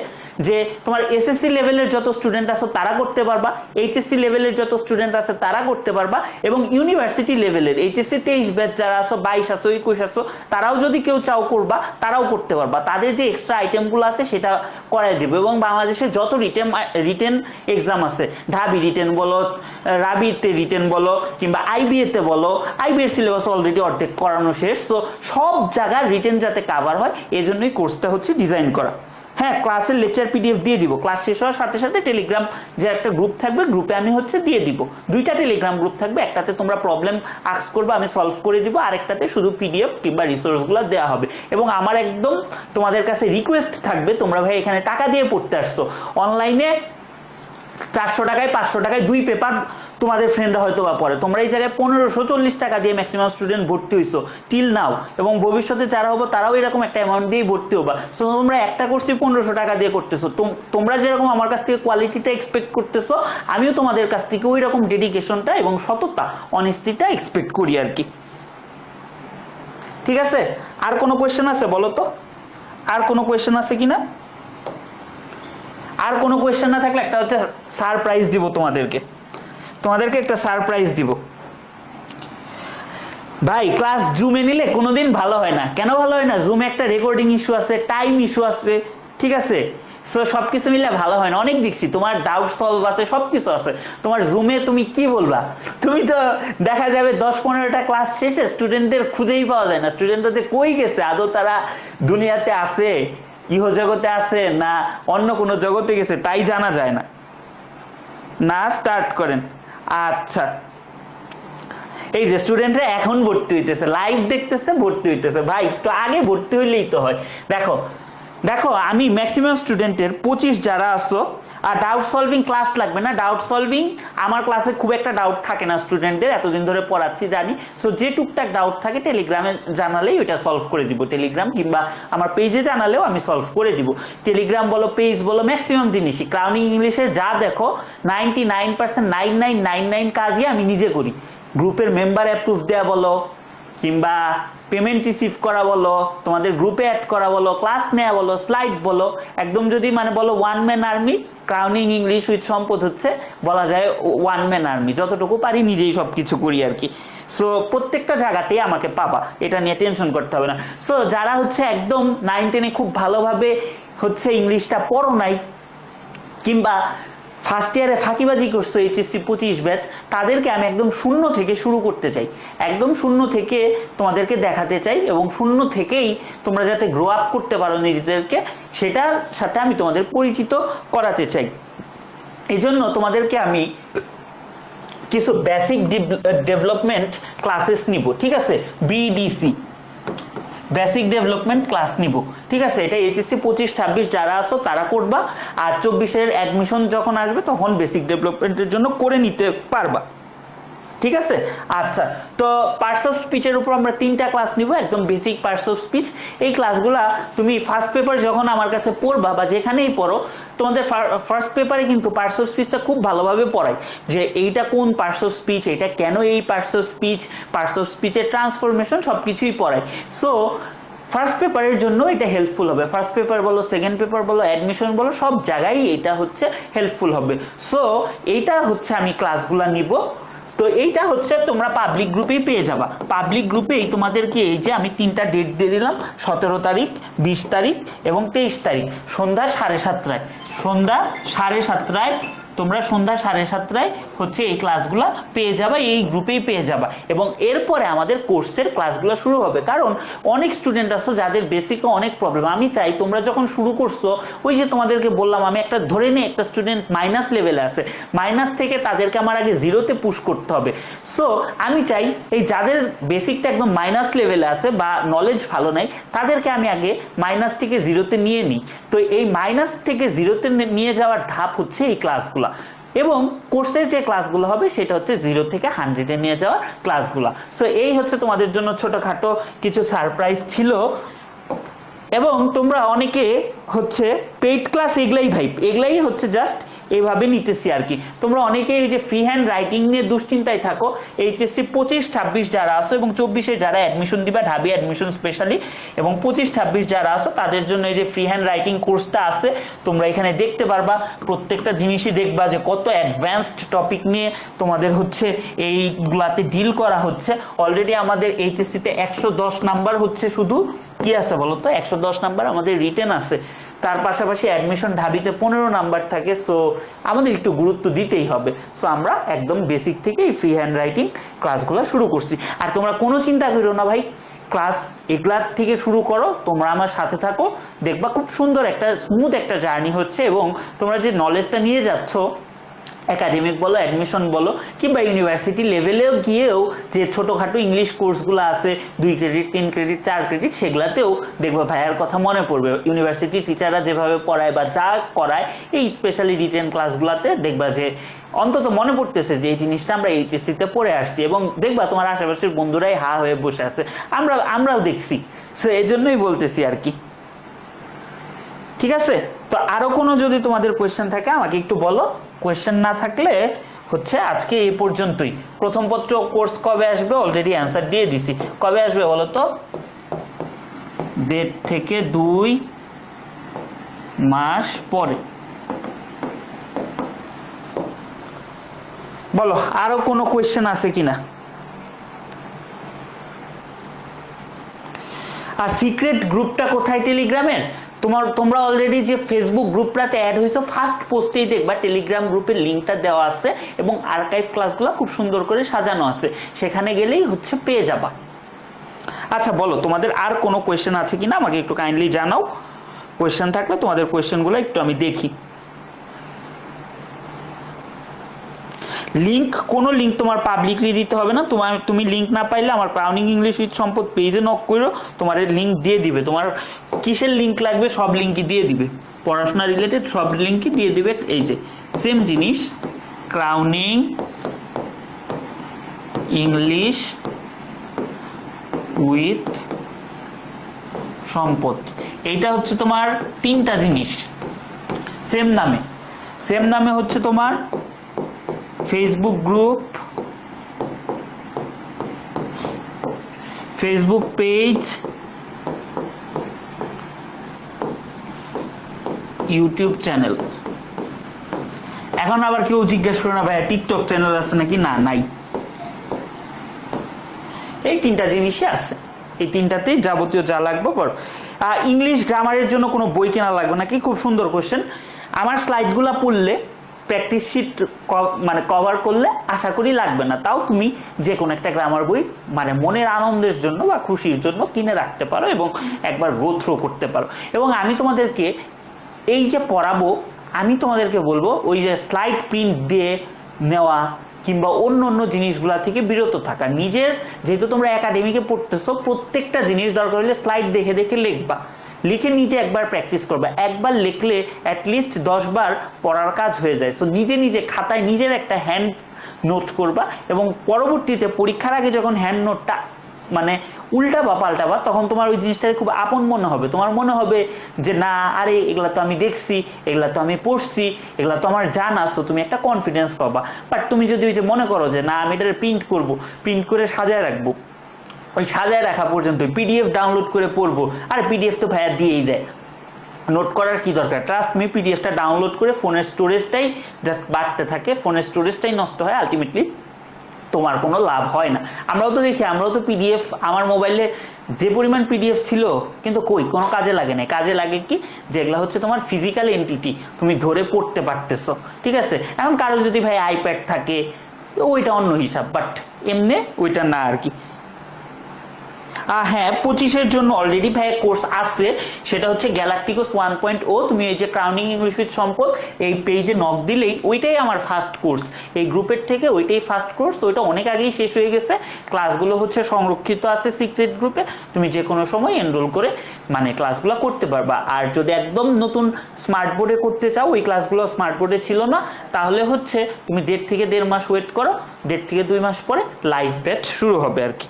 যে তোমার এসএসসি লেভেলের যত স্টুডেন্ট আছো তারা করতে পারবা, এইচএসসি লেভেলের যত স্টুডেন্ট আছে তারা করতে পারবা, এবং ইউনিভার্সিটি লেভেলের এইচএসসি 23 ব্যাচ যারা আছো, 22 আছো, 21 আছো, তারাও যদি কেউ চাও করবা, তারাও করতে পারবা। তাদের যে এক্সট্রা আইটেমগুলো আছে সেটা করাই দেবো। এবং বাংলাদেশের যত রিটেন এক্সাম আছে, ঢাবি রিটেন বলো, রাবিতে রিটেন বলো, কিংবা আইবিএতে বলো, আইবিএর সিলেবাস অলরেডি অর্ধেক করানো শেষ। তো সব জায়গার রিটেন যাতে কাভার হয়, এই জন্যই কোর্সটা হচ্ছে ডিজাইন করা। হ্যাঁ, ক্লাসের লেকচার পিডিএফ দিয়ে দিব, ক্লাস শেষ হওয়ার সাথে সাথে টেলিগ্রাম যে একটা গ্রুপ থাকবে, গ্রুপে আমি হচ্ছে দিয়ে দিব। 2টা টেলিগ্রাম গ্রুপ থাকবে, একটাতে তোমরা প্রবলেম আস্ক করবে, আমি সলভ করে দিব, আরেকটাতে শুধু পিডিএফ কিংবা রিসোর্সগুলো দেওয়া হবে। এবং আমার একদম তোমাদের কাছে রিকোয়েস্ট থাকবে, তোমরা ভাই এখানে টাকা দিয়ে পড়তে আসছো, অনলাইনে 400 টাকায় 500 টাকায় 2 পেপার তোমাদের ফ্রেন্ডরা হয়তো বা পড়ে, তোমরা এই জায়গায় 1540 টাকা দিয়ে ম্যাক্সিমাম স্টুডেন্ট ভর্তি হইছো টিল নাও, এবং ভবিষ্যতে যারা হবো তারাও এরকম একটা অ্যামাউন্ট দিয়ে ভর্তি হবা। সো তোমরা একটা কোর্সই 1500 টাকা দিয়ে করতেছো, তোমরা যেরকম আমার কাছ থেকে কোয়ালিটিটা এক্সপেক্ট করতেছো, আমিও তোমাদের কাছ থেকে ওই রকম ডেডিকেশনটা এবং সততা, অনেস্টিটা এক্সপেক্ট করি আর কি। ঠিক আছে, আর কোনো কোয়েশ্চেন আছে বলো তো, আর কোনো কোয়েশ্চেন আছে কিনা? আর কোনো কোয়েশ্চেন না থাকলে একটা হচ্ছে সারপ্রাইজ দিব তোমাদেরকে একটা সারপ্রাইজ দিব। ভাই ক্লাস জুমে নিলে কোনোদিন ভালো হয় না। কেন ভালো হয় না? জুমে একটা রেকর্ডিং ইস্যু আছে, টাইম ইস্যু আছে, ঠিক আছে? সো সবকিছু মিলে ভালো হয় না। অনেক দেখছি তোমার ডাউট সলভ আছে, সবকিছু আছে, তোমার জুমে তুমি কি বলবা? তুমি তো দেখা যাবে 10-15টা ক্লাস শেষে স্টুডেন্টদের খুঁজেই পাওয়া যায় না, স্টুডেন্টরা যে কই গেছে, আদৌ তারা দুনিয়াতে আছে ইহ জগতে আছে না অন্য কোনো জগতে গেছে তাই জানা যায় না। না স্টার্ট করেন। আচ্ছা, এই যে স্টুডেন্টরা এখন ভর্তি হইতেছে, লাইভ দেখতেছে, ভর্তি হইতেছে। ভাই একটু আগে ভর্তি হইলেই তো হয়। দেখো দেখো আমি ম্যাক্সিমাম স্টুডেন্টের 25 যারা আসো, আর ডাউট সলভিং ক্লাস লাগবে না। ডাউট সলভিং আমার ক্লাসে খুব একটা ডাউট থাকে না স্টুডেন্টদের, এতদিন ধরে পড়াচ্ছি জানি। সো যে টুকটাক ডাউট থাকে টেলিগ্রামে জানালেই ওইটা সলভ করে দিব। টেলিগ্রাম কিংবা আমার পেজে জানালেও আমি সলভ করে দিব। টেলিগ্রাম বলো, পেজ বলো, ম্যাক্সিমাম জিনিসই ক্রাউনিং ইংলিশের যা দেখো 99% কাজই আমি নিজে করি। গ্রুপের মেম্বার অ্যাপ্রুভ দেওয়া বলো, কিংবা পেমেন্ট রিসিভ করা বলো, তোমাদের গ্রুপে অ্যাড করা বলো, ক্লাস নেওয়া বলো, স্লাইড বলো, একদম যদি মানে বলো one man army. Crowning English with সম্পদ হচ্ছে বলা যায় ওয়ান ম্যান আর্মি। যতটুকু পারি নিজেই সবকিছু করি আর কি। সো প্রত্যেকটা জায়গাতেই আমাকে পাবা, এটা নিয়ে টেনশন করতে হবে না। সো যারা হচ্ছে একদম 9-10-এ খুব ভালোভাবে হচ্ছে ইংলিশটা পড়ো নাই, কিংবা ফার্স্ট ইয়ারে ফাঁকিবাজি করছো এইচএসসি 25 ব্যাচ, তাদেরকে আমি একদম শূন্য থেকে শুরু করতে চাই। একদম শূন্য থেকে তোমাদেরকে দেখাতে চাই, এবং শূন্য থেকেই তোমরা যাতে গ্রো আপ করতে পারো নিজেদেরকে, সেটার সাথে আমি তোমাদের পরিচিত করাতে চাই। এই জন্য তোমাদেরকে আমি কিছু বেসিক ডেভেলপমেন্ট ক্লাসেস নিব, ঠিক আছে? বিডিসি, বেসিক ডেভেলপমেন্ট ক্লাস নিব, ঠিক আছে? এটা এইচএসসি 25-26 যারা আসো তারা করবা, আর 24-এর অ্যাডমিশন যখন আসবে তখন বেসিক ডেভেলপমেন্টের জন্য করে নিতে পারবা, ঠিক আছে? আচ্ছা, তো পার্টস অফ স্পিচের উপর আমরা 3টা ক্লাস নিব, একদম বেসিক পার্টস অফ স্পিচ। এই ক্লাসগুলা তুমি ফার্স্ট পেপার যখন আমার কাছে পড়বা বা যেখানেই পড়ো, তোমাদের ফার্স্ট পেপারে কিন্তু পার্টস অফ স্পিচটা খুব ভালোভাবে পড়ায়, যে এইটা কোন পার্টস অফ স্পিচ, এটা কেন এই parts of speech, parts of স্পিচের ট্রান্সফরমেশন সবকিছুই পড়ায়। সো ফার্স্ট পেপারের জন্য এটা হেল্পফুল হবে। ফার্স্ট পেপার বলো, সেকেন্ড পেপার বলো, অ্যাডমিশন বলো, সব জায়গায় এটা হচ্ছে হেল্পফুল হবে। সো এইটা হচ্ছে আমি ক্লাসগুলা নিব। তো এইটা হচ্ছে তোমরা পাবলিক গ্রুপেই পেয়ে যাবা। পাবলিক গ্রুপেই তোমাদেরকে এই যে আমি 3টা ডেট দিয়ে দিলাম, 17 তারিখ, 20 তারিখ এবং 23 তারিখ, সন্ধ্যা 7:30। সন্ধ্যা 7:30 তোমরা সন্ধ্যা 7:30 হচ্ছে এই ক্লাসগুলো পেয়ে যাবা, এই গ্রুপেই পেয়ে যাবা। এবং এরপরে আমাদের কোর্সের ক্লাসগুলো শুরু হবে, কারণ অনেক স্টুডেন্ট আছে যাদের বেসিকে অনেক প্রবলেম। আমি চাই তোমরা যখন শুরু করছো, ওই যে তোমাদেরকে বললাম আমি একটা ধরে নিই একটা স্টুডেন্ট মাইনাস লেভেলে আছে, মাইনাস থেকে তাদেরকে আমার আগে জিরোতে পুশ করতে হবে। সো আমি চাই এই যাদের বেসিকটা একদম মাইনাস লেভেলে আছে বা নলেজ ভালো নাই, তাদেরকে আমি আগে মাইনাস থেকে জিরোতে নিয়ে নিই। তো এই মাইনাস থেকে জিরোতে নিয়ে যাওয়ার ধাপ হচ্ছে এই ক্লাসগুলো। এবং কোর্সের যে ক্লাসগুলো হবে সেটা হচ্ছে 0 থেকে 100-এ নিয়ে যাওয়া ক্লাসগুলো। সো এই হচ্ছে তোমাদের জন্য ছোটখাটো কিছু সারপ্রাইজ ছিল। এবং তোমরা অনেকে হচ্ছে পেইড ক্লাস এগুলাই হচ্ছে জাস্ট এইভাবে নিতেছি আর কি। তোমরা অনেকে এই যে ফ্রি হ্যান্ড রাইটিং নিয়ে দুশ্চিন্তায় থাকো, এইচএসসি 25-26 যারা আসো এবং 24-এ যারা অ্যাডমিশন দিবা, ঢাবি অ্যাডমিশন স্পেশালি, এবং 25-26 যারা আসো তাদের জন্য এই যে ফ্রি হ্যান্ড রাইটিং কোর্সটা আছে, তোমরা এখানে দেখতে পারবা। প্রত্যেকটা জিনিসই দেখবা যে কত অ্যাডভান্সড টপিক নিয়ে তোমাদের হচ্ছে এইগুলাতে ডিল করা হচ্ছে। অলরেডি আমাদের এইচএসসিতে 110 নাম্বার হচ্ছে শুধু কি আছে বলো তো, 110 নাম্বার আমাদের রিটেন আছে। তার পাশাপাশি অ্যাডমিশন ঢাবিতে 15 নাম্বার থাকে। সো আমাদের একটু গুরুত্ব দিতেই হবে। সো আমরা একদম বেসিক থেকে এই ফ্রি হ্যান্ড রাইটিং ক্লাসগুলো শুরু করছি। আর তোমরা কোনো চিন্তা করো না ভাই, ক্লাস এগুলার থেকে শুরু করো, তোমরা আমার সাথে থাকো, দেখবা খুব সুন্দর একটা স্মুথ একটা জার্নি হচ্ছে। এবং তোমরা যে নলেজটা নিয়ে যাচ্ছ, একাডেমিক বলো, অ্যাডমিশন বলো, কিংবা ইউনিভার্সিটি লেভেলেও গিয়েও যে ছোটোখাটো ইংলিশ কোর্সগুলো আছে 2 ক্রেডিট, 3 ক্রেডিট, 4 ক্রেডিট, সেগুলাতেও দেখবো ভাইয়ার কথা মনে পড়বে। ইউনিভার্সিটি টিচাররা যেভাবে পড়ায় বা যা করায় এই স্পেশালি রিটেন ক্লাসগুলোতে দেখবা যে অন্তত মনে পড়তেছে যে এই জিনিসটা আমরা এইচএসসিতে পড়ে আসছি। এবং দেখবা তোমার আশেপাশের বন্ধুরাই হা হয়ে বসে আছে, আমরাও দেখছি। সো এই জন্যই বলতেছি আর কি, ঠিক আছে? তো আরো কোনো যদি তোমাদের কোয়েশ্চেন থাকে আমাকে একটু বলো। কোয়েশ্চেন না থাকলে হচ্ছে আজকে এই পর্যন্তই। প্রথম পত্র কোর্স কবে আসবে অলরেডি অ্যান্সার দিয়ে দিছি। কবে আসবে বলো তো? 1.5 থেকে 2 মাস পরে। বলো আরো কোনো কোয়েশ্চেন আছে কিনা। আর সিক্রেট গ্রুপটা কোথায় টেলিগ্রামের? তোমরা অলরেডি যে ফেসবুক গ্রুপটাতে অ্যাড হয়েছো, ফার্স্ট পোস্টেই দেখবা টেলিগ্রাম গ্রুপের লিঙ্কটা দেওয়া আছে এবং আর্কাইভ ক্লাসগুলো খুব সুন্দর করে সাজানো আছে, সেখানে গেলেই হচ্ছে পেয়ে যাবা। আচ্ছা বলো তোমাদের আর কোনো কোয়েশ্চেন আছে কিনা আমাকে একটু কাইন্ডলি জানাও। কোয়েশ্চেন থাকলে তোমাদের কোয়েশ্চেনগুলো একটু আমি দেখি। লিংক, কোনো লিংক তোমার পাবলিকলি দিতে হবে না। তুমি লিংক না পাইলে আমার ক্রাউনিং ইংলিশ উইথ সম্পদ পেজে নক করো, তোমার লিংক দিয়ে দিবে। তোমার কিসের লিংক লাগবে সব লিংকই দিয়ে দিবে, পড়াশোনা রিলেটেড সব লিংকই দিয়ে দিবে। এই যে সেম জিনিস, ক্রাউনিং ইংলিশ উইথ সম্পদ, এইটা হচ্ছে তোমার 3টা জিনিস সেম নামে হচ্ছে তোমার Facebook group, Facebook page, YouTube channel. এখন আবার কেউ জিজ্ঞেস করে না ভাইয়া টিকটক চ্যানেল আছে নাকি, না নাই। এই 3টা জিনিসই আছে, এই 3টাতেই যাবতীয় যা লাগবে। ইংলিশ গ্রামারের জন্য কোনো বই কেনা লাগবে নাকি, খুব সুন্দর কোশ্চেন। আমার স্লাইডগুলো পড়লে, প্র্যাকটিস শিট মানে কভার করলে আশা করি লাগবে না। তাও তুমি যে কোনো একটা গ্রামার বই মানে মনের আনন্দের জন্য বা খুশির জন্য কিনে রাখতে পারো এবং একবার গো থ্রু করতে পারো। এবং আমি তোমাদেরকে এই যে পড়াবো, আমি তোমাদেরকে বলবো ওই যে স্লাইড প্রিন্ট দিয়ে নেওয়া কিংবা অন্য অন্য জিনিসগুলা থেকে বিরত থাকা। নিজের, যেহেতু তোমরা একাডেমিকে পড়তেছো, প্রত্যেকটা জিনিস দরকার হলে স্লাইড দেখে দেখে লিখবা, লিখে নিজে একবার প্র্যাকটিস করবা। একবার লিখলে অ্যাটলিস্ট 10 বার পড়ার কাজ হয়ে যায়। সো নিজে নিজে খাতায় নিজের একটা হ্যান্ড নোট করবা এবং পরবর্তীতে পরীক্ষার আগে যখন হ্যান্ড নোটটা মানে উল্টা বা পাল্টাবা, তখন তোমার ওই জিনিসটাকে খুব আপন মনে হবে। তোমার মনে হবে যে না, আরে এগুলা তো আমি দেখছি, এগুলা তো আমি পড়ছি, এগুলা তো আমার জানা। সো তুমি একটা কনফিডেন্স পাবা। বাট তুমি যদি ওই যে মনে করো যে না, আমি এটা প্রিন্ট করব, প্রিন্ট করে সাজায় রাখবো, ওই সাজায় রাখা পর্যন্ত পিডিএফ ডাউনলোড করে পড়বো, আর পিডিএফ তো ভাইয়া দিয়েই দেয়, নোট করার কি দরকার। ট্রাস্ট মি, পিডিএফটা ডাউনলোড করে ফোনের স্টোরেজটাই জাস্ট বাড়তে থাকে, ফোনের স্টোরেজটাই নষ্ট হয়, আলটিমেটলি তোমার কোনো লাভ হয় না। আমরাও তো দেখি, আমরাও তো পিডিএফ, আমার মোবাইলে যে পরিমাণ পিডিএফ ছিল কিন্তু কই কোনো কাজে লাগে না। কাজে লাগে কি, যেগুলো হচ্ছে তোমার ফিজিক্যাল এন্টিটি, তুমি ধরে পড়তে পারতেছো, ঠিক আছে। এখন কারো যদি ভাই আইপ্যাড থাকে ওইটা অন্য হিসাব, বাট এমনি ওইটা না আর কি। হ্যাঁ, 25-এর জন্য অলরেডি ভাই কোর্স আছে, সেটা হচ্ছে গ্যালাকটিকোস 1.0। তুমি এই যে ক্রাউনিং ইংলিশ উইথ সম্পদ এই পেজে নক দিলেই ওইটাই আমার ফার্স্ট কোর্স, এই গ্রুপের থেকে ওইটাই ফার্স্ট কোর্স। ওইটা অনেক আগেই শেষ হয়ে গেছে, ক্লাসগুলো হচ্ছে সংরক্ষিত আছে সিক্রেট গ্রুপে, তুমি যে কোনো সময় এনরোল করে মানে ক্লাসগুলো করতে পারবা। আর যদি একদম নতুন স্মার্ট বোর্ডে করতে চাও, ওই ক্লাসগুলো স্মার্ট বোর্ডে ছিল না, তাহলে হচ্ছে তুমি 1.5 থেকে 1.5 মাস ওয়েট করো, 1.5 থেকে 2 মাস পরে লাইভ ব্যাচ শুরু হবে আর কি।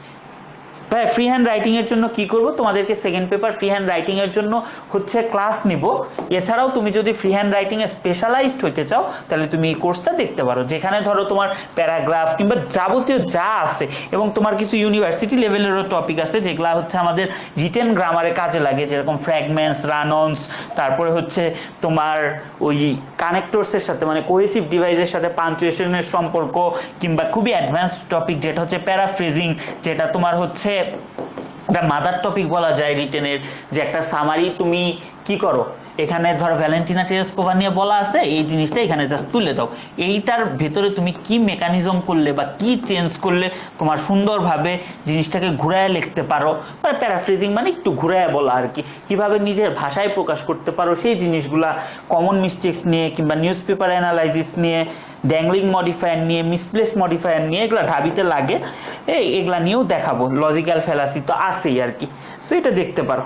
ভাই ফ্রি হ্যান্ড রাইটিং এর জন্য কি করব, তোমাদেরকে second paper free hand writing এর জন্য হচ্ছে ক্লাস নিব। এছাড়াও তুমি যদি ফ্রি হ্যান্ড রাইটিং এ স্পেশালাইজড হতে চাও, তাহলে তুমি এই কোর্সটা দেখতে পারো, যেখানে ধরো তোমার প্যারাগ্রাফ কিংবা যাবতীয় যা আছে, এবং তোমার কিছু ইউনিভার্সিটি লেভেলেরও টপিক আছে যেগুলো হচ্ছে আমাদের রিটেন গ্রামারে কাজে লাগে, যেরকম ফ্র্যাগমেন্টস, রানঅনস, তারপরে হচ্ছে তোমার ওই কানেক্টরসের সাথে মানে কোহেসিভ ডিভাইসের সাথে পাঞ্চুয়েশনের সম্পর্ক, কিংবা খুবই অ্যাডভান্সড টপিক যেটা হচ্ছে প্যারাফ্রেজিং, যেটা তোমার হচ্ছে একটা মাদার টপিক বলা যায় রিটেনের। যে একটা সামারি তুমি কি করো, এখানে ধরো ভ্যালেন্টিনা টেরেস্কোভা নিয়ে বলা আছে, এই জিনিসটা এখানে জাস্ট তুলে দাও, এইটার ভেতরে তুমি কি মেকানিজম করলে বা কি চেঞ্জ করলে তোমার সুন্দরভাবে জিনিসটাকে ঘুরায় লিখতে পারো, মানে প্যারাফ্রেজিং মানে একটু ঘুরায় বলা আর কি, কিভাবে নিজের ভাষায় প্রকাশ করতে পারো সেই জিনিসগুলা, কমন মিস্টেক্স নিয়ে কিংবা নিউজ পেপার অ্যানালাইসিস নিয়ে, ড্যাংলিং মডিফায়ার নিয়ে, মিসপ্লেস মডিফায়ার নিয়ে, এগুলা ঢাবিতে লাগে, এগুলা নিয়েও দেখাবো। লজিক্যাল ফ্যালাসি তো আছেই আর কি, সো এটা দেখতে পারো,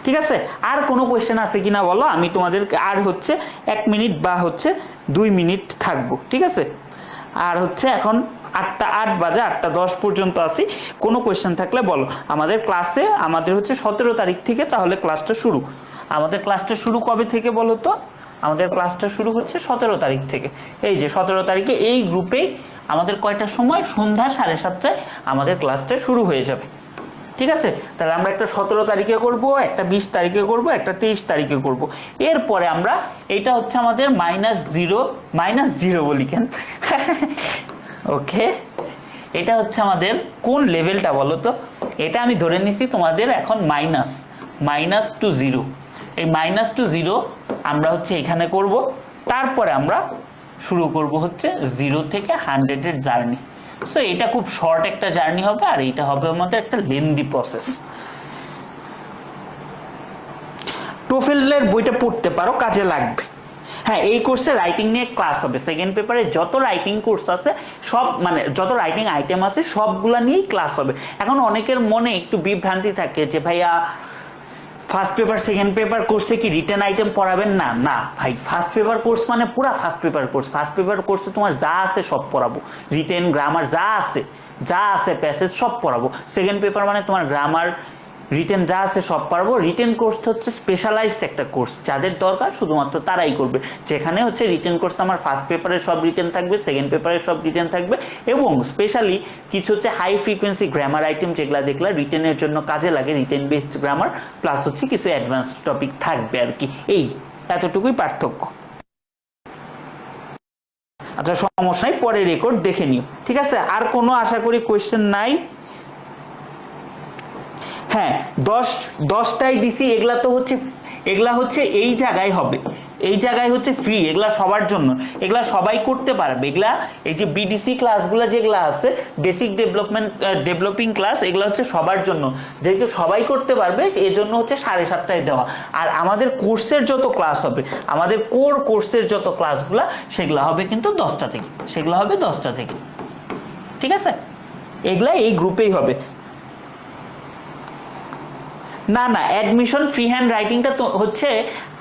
ঠিক আছে। আর কোনো কোয়েশ্চেন আছে কিনা বলো, আমি তোমাদেরকে আর হচ্ছে 1 মিনিট বা হচ্ছে 2 মিনিট থাকবো, ঠিক আছে। আর হচ্ছে এখন 8টা 8 বাজে, 8টা 10 পর্যন্ত আসি, কোনো কোয়েশ্চেন থাকলে বলো। আমাদের ক্লাসে আমাদের হচ্ছে 17 তারিখ থেকে তাহলে ক্লাসটা শুরু। আমাদের ক্লাসটা শুরু কবে থেকে বলো তো? আমাদের ক্লাসটা শুরু হচ্ছে 17 তারিখ থেকে। এই যে 17 তারিখে এই গ্রুপেই আমাদের কয়টার সময়, সন্ধ্যা 7:30টায় আমাদের ক্লাসটা শুরু হয়ে যাবে, ঠিক আছে। তাহলে আমরা একটা 17 তারিখে করব, একটা 20 তারিখে করব, একটা 23 তারিখে করব। এরপরে আমরা, এটা হচ্ছে আমাদের -0 বলি কেন ওকে, এটা হচ্ছে আমাদের কোন লেভেলটা বলো তো? এটা আমি ধরে নিছি তোমাদের এখন -2 এই -2 আমরা হচ্ছে এখানে করব। তারপরে আমরা শুরু করব হচ্ছে 0 থেকে 100 এর জার্নি। সো এটা খুব শর্ট একটা জার্নি হবে, আর এটা হবে আমাদের একটা লেন্দি প্রসেস। টোফেলের বইটা পড়তে পারো, কাজে লাগবে। হ্যাঁ, এই কোর্সে রাইটিং নিয়ে ক্লাস হবে, সেকেন্ড পেপারে যত রাইটিং কোর্স আছে সব, মানে যত রাইটিং আইটেম আছে সবগুলা নিয়েই ক্লাস হবে। এখন অনেকের মনে একটু বিভ্রান্তি থাকে যে ভাইয়া ফার্স্ট পেপার সেকেন্ড পেপার কোর্সে কি রিটেন আইটেম পড়াবেন? না না ভাই, ফার্স্ট পেপার কোর্স মানে পুরা first paper course. First paper কোর্সে তোমার যা আছে সব পড়াবো, রিটেন গ্রামার যা আছে প্যাসেজ সব পড়াবো। সেকেন্ড পেপার মানে তোমার গ্রামার রিটেন যা আছে সব পারবো। রিটেন কোর্সটা হচ্ছে স্পেশালাইজড একটা কোর্স, যাদের দরকার শুধুমাত্র তারাই করবে। যেখানে হচ্ছে রিটেন কোর্স আমার ফার্স্ট পেপারের সব রিটেন থাকবে, সেকেন্ড পেপারের সব রিটেন থাকবে, এবং স্পেশালি কিছু হচ্ছে হাই ফ্রিকোয়েন্সি গ্রামার আইটেম যেগুলো দেখলা রিটেনের জন্য কাজে লাগে, রিটেন বেসড গ্রামার, প্লাস হচ্ছে কিছু অ্যাডভান্স টপিক থাকবে আর কি। এই এতটুকুই পার্থক্য। আচ্ছা সমস্যা নাই, পরে রেকর্ড দেখে নিও, ঠিক আছে? আর কোনো আশা করি কোয়েশ্চেন নাই। হ্যাঁ, 10টাই দিছি, এগুলা হচ্ছে এই জায়গায় হবে, এই জায়গায় হচ্ছে ফ্রি, এগুলা সবার জন্য, এগুলা সবাই করতে পারবে। এগুলা এই যে বিডিসি ক্লাসগুলো যেগুলা আছে, বেসিক ডেভেলপিং ক্লাস, এগুলা হচ্ছে সবার জন্য, যেহেতু সবাই করতে পারবে এই জন্য হচ্ছে 7:30টায় দেওয়া। আর আমাদের কোর্সের যত ক্লাস হবে, আমাদের কোর কোর্সের যত ক্লাসগুলা, সেগুলা হবে কিন্তু 10টা থেকে, সেগুলো হবে 10টা থেকে, ঠিক আছে? এগুলা এই গ্রুপেই হবে। না না, অ্যাডমিশন ফ্রি হ্যান্ড রাইটিংটা তো হচ্ছে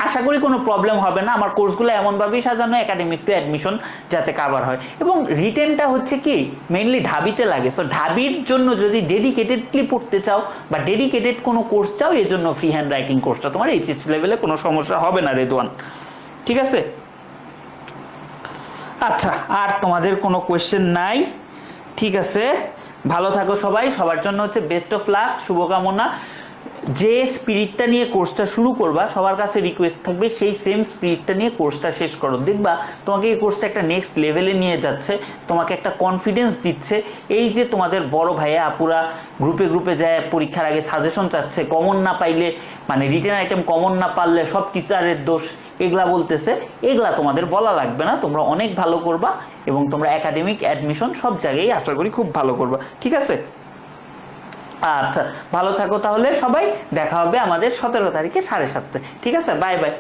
আশা করি কোনো প্রবলেম হবে না। আমার কোর্সগুলো এমনভাবেই সাজানো একাডেমিক টু অ্যাডমিশন যাতে কাভার হয়। এবং রিটেনটা হচ্ছে কি মেইনলি ঢাবিতে লাগে, সো ঢাবির জন্য যদি ডেডিকেটেডলি পড়তে চাও বা ডেডিকেটেড কোনো কোর্স চাও, এই জন্য ফ্রি হ্যান্ড রাইটিং কোর্সটা তোমার এইচএস লেভেলে কোনো সমস্যা হবে না রেদওয়ান, ঠিক আছে? আচ্ছা, আর তোমাদের কোনো কোয়েশ্চেন নাই? ঠিক আছে, ভালো থাকো সবাই, সবার জন্য হচ্ছে বেস্ট অফ লাক, শুভকামনা। যে স্পিরিটটা নিয়ে কোর্সটা শুরু করবা, সবার কাছে রিকোয়েস্ট থাকবে সেই সেম স্পিরিটটা নিয়ে কোর্সটা শেষ করো। দেখবা তোমাকে এই কোর্সটা একটা নেক্সট লেভেলে নিয়ে যাচ্ছে, তোমাকে একটা কনফিডেন্স দিচ্ছে। এই যে তোমাদের বড় ভাইয়া আপুরা গ্রুপে গ্রুপে যায় পরীক্ষার আগে সাজেশন চাচ্ছে, কমন না পাইলে, মানে রিটেন আইটেম কমন না পারলে সব টিচারের দোষ, এগুলা বলতেছে, এগুলা তোমাদের বলা লাগবে না। তোমরা অনেক ভালো করবা এবং তোমরা একাডেমিক অ্যাডমিশন সব জায়গায় আশা করি খুব ভালো করবা, ঠিক আছে? আচ্ছা, ভালো থাকো তাহলে সবাই, দেখা হবে আমাদের 17 তারিখে 7:30টায়, ঠিক আছে? Bye bye.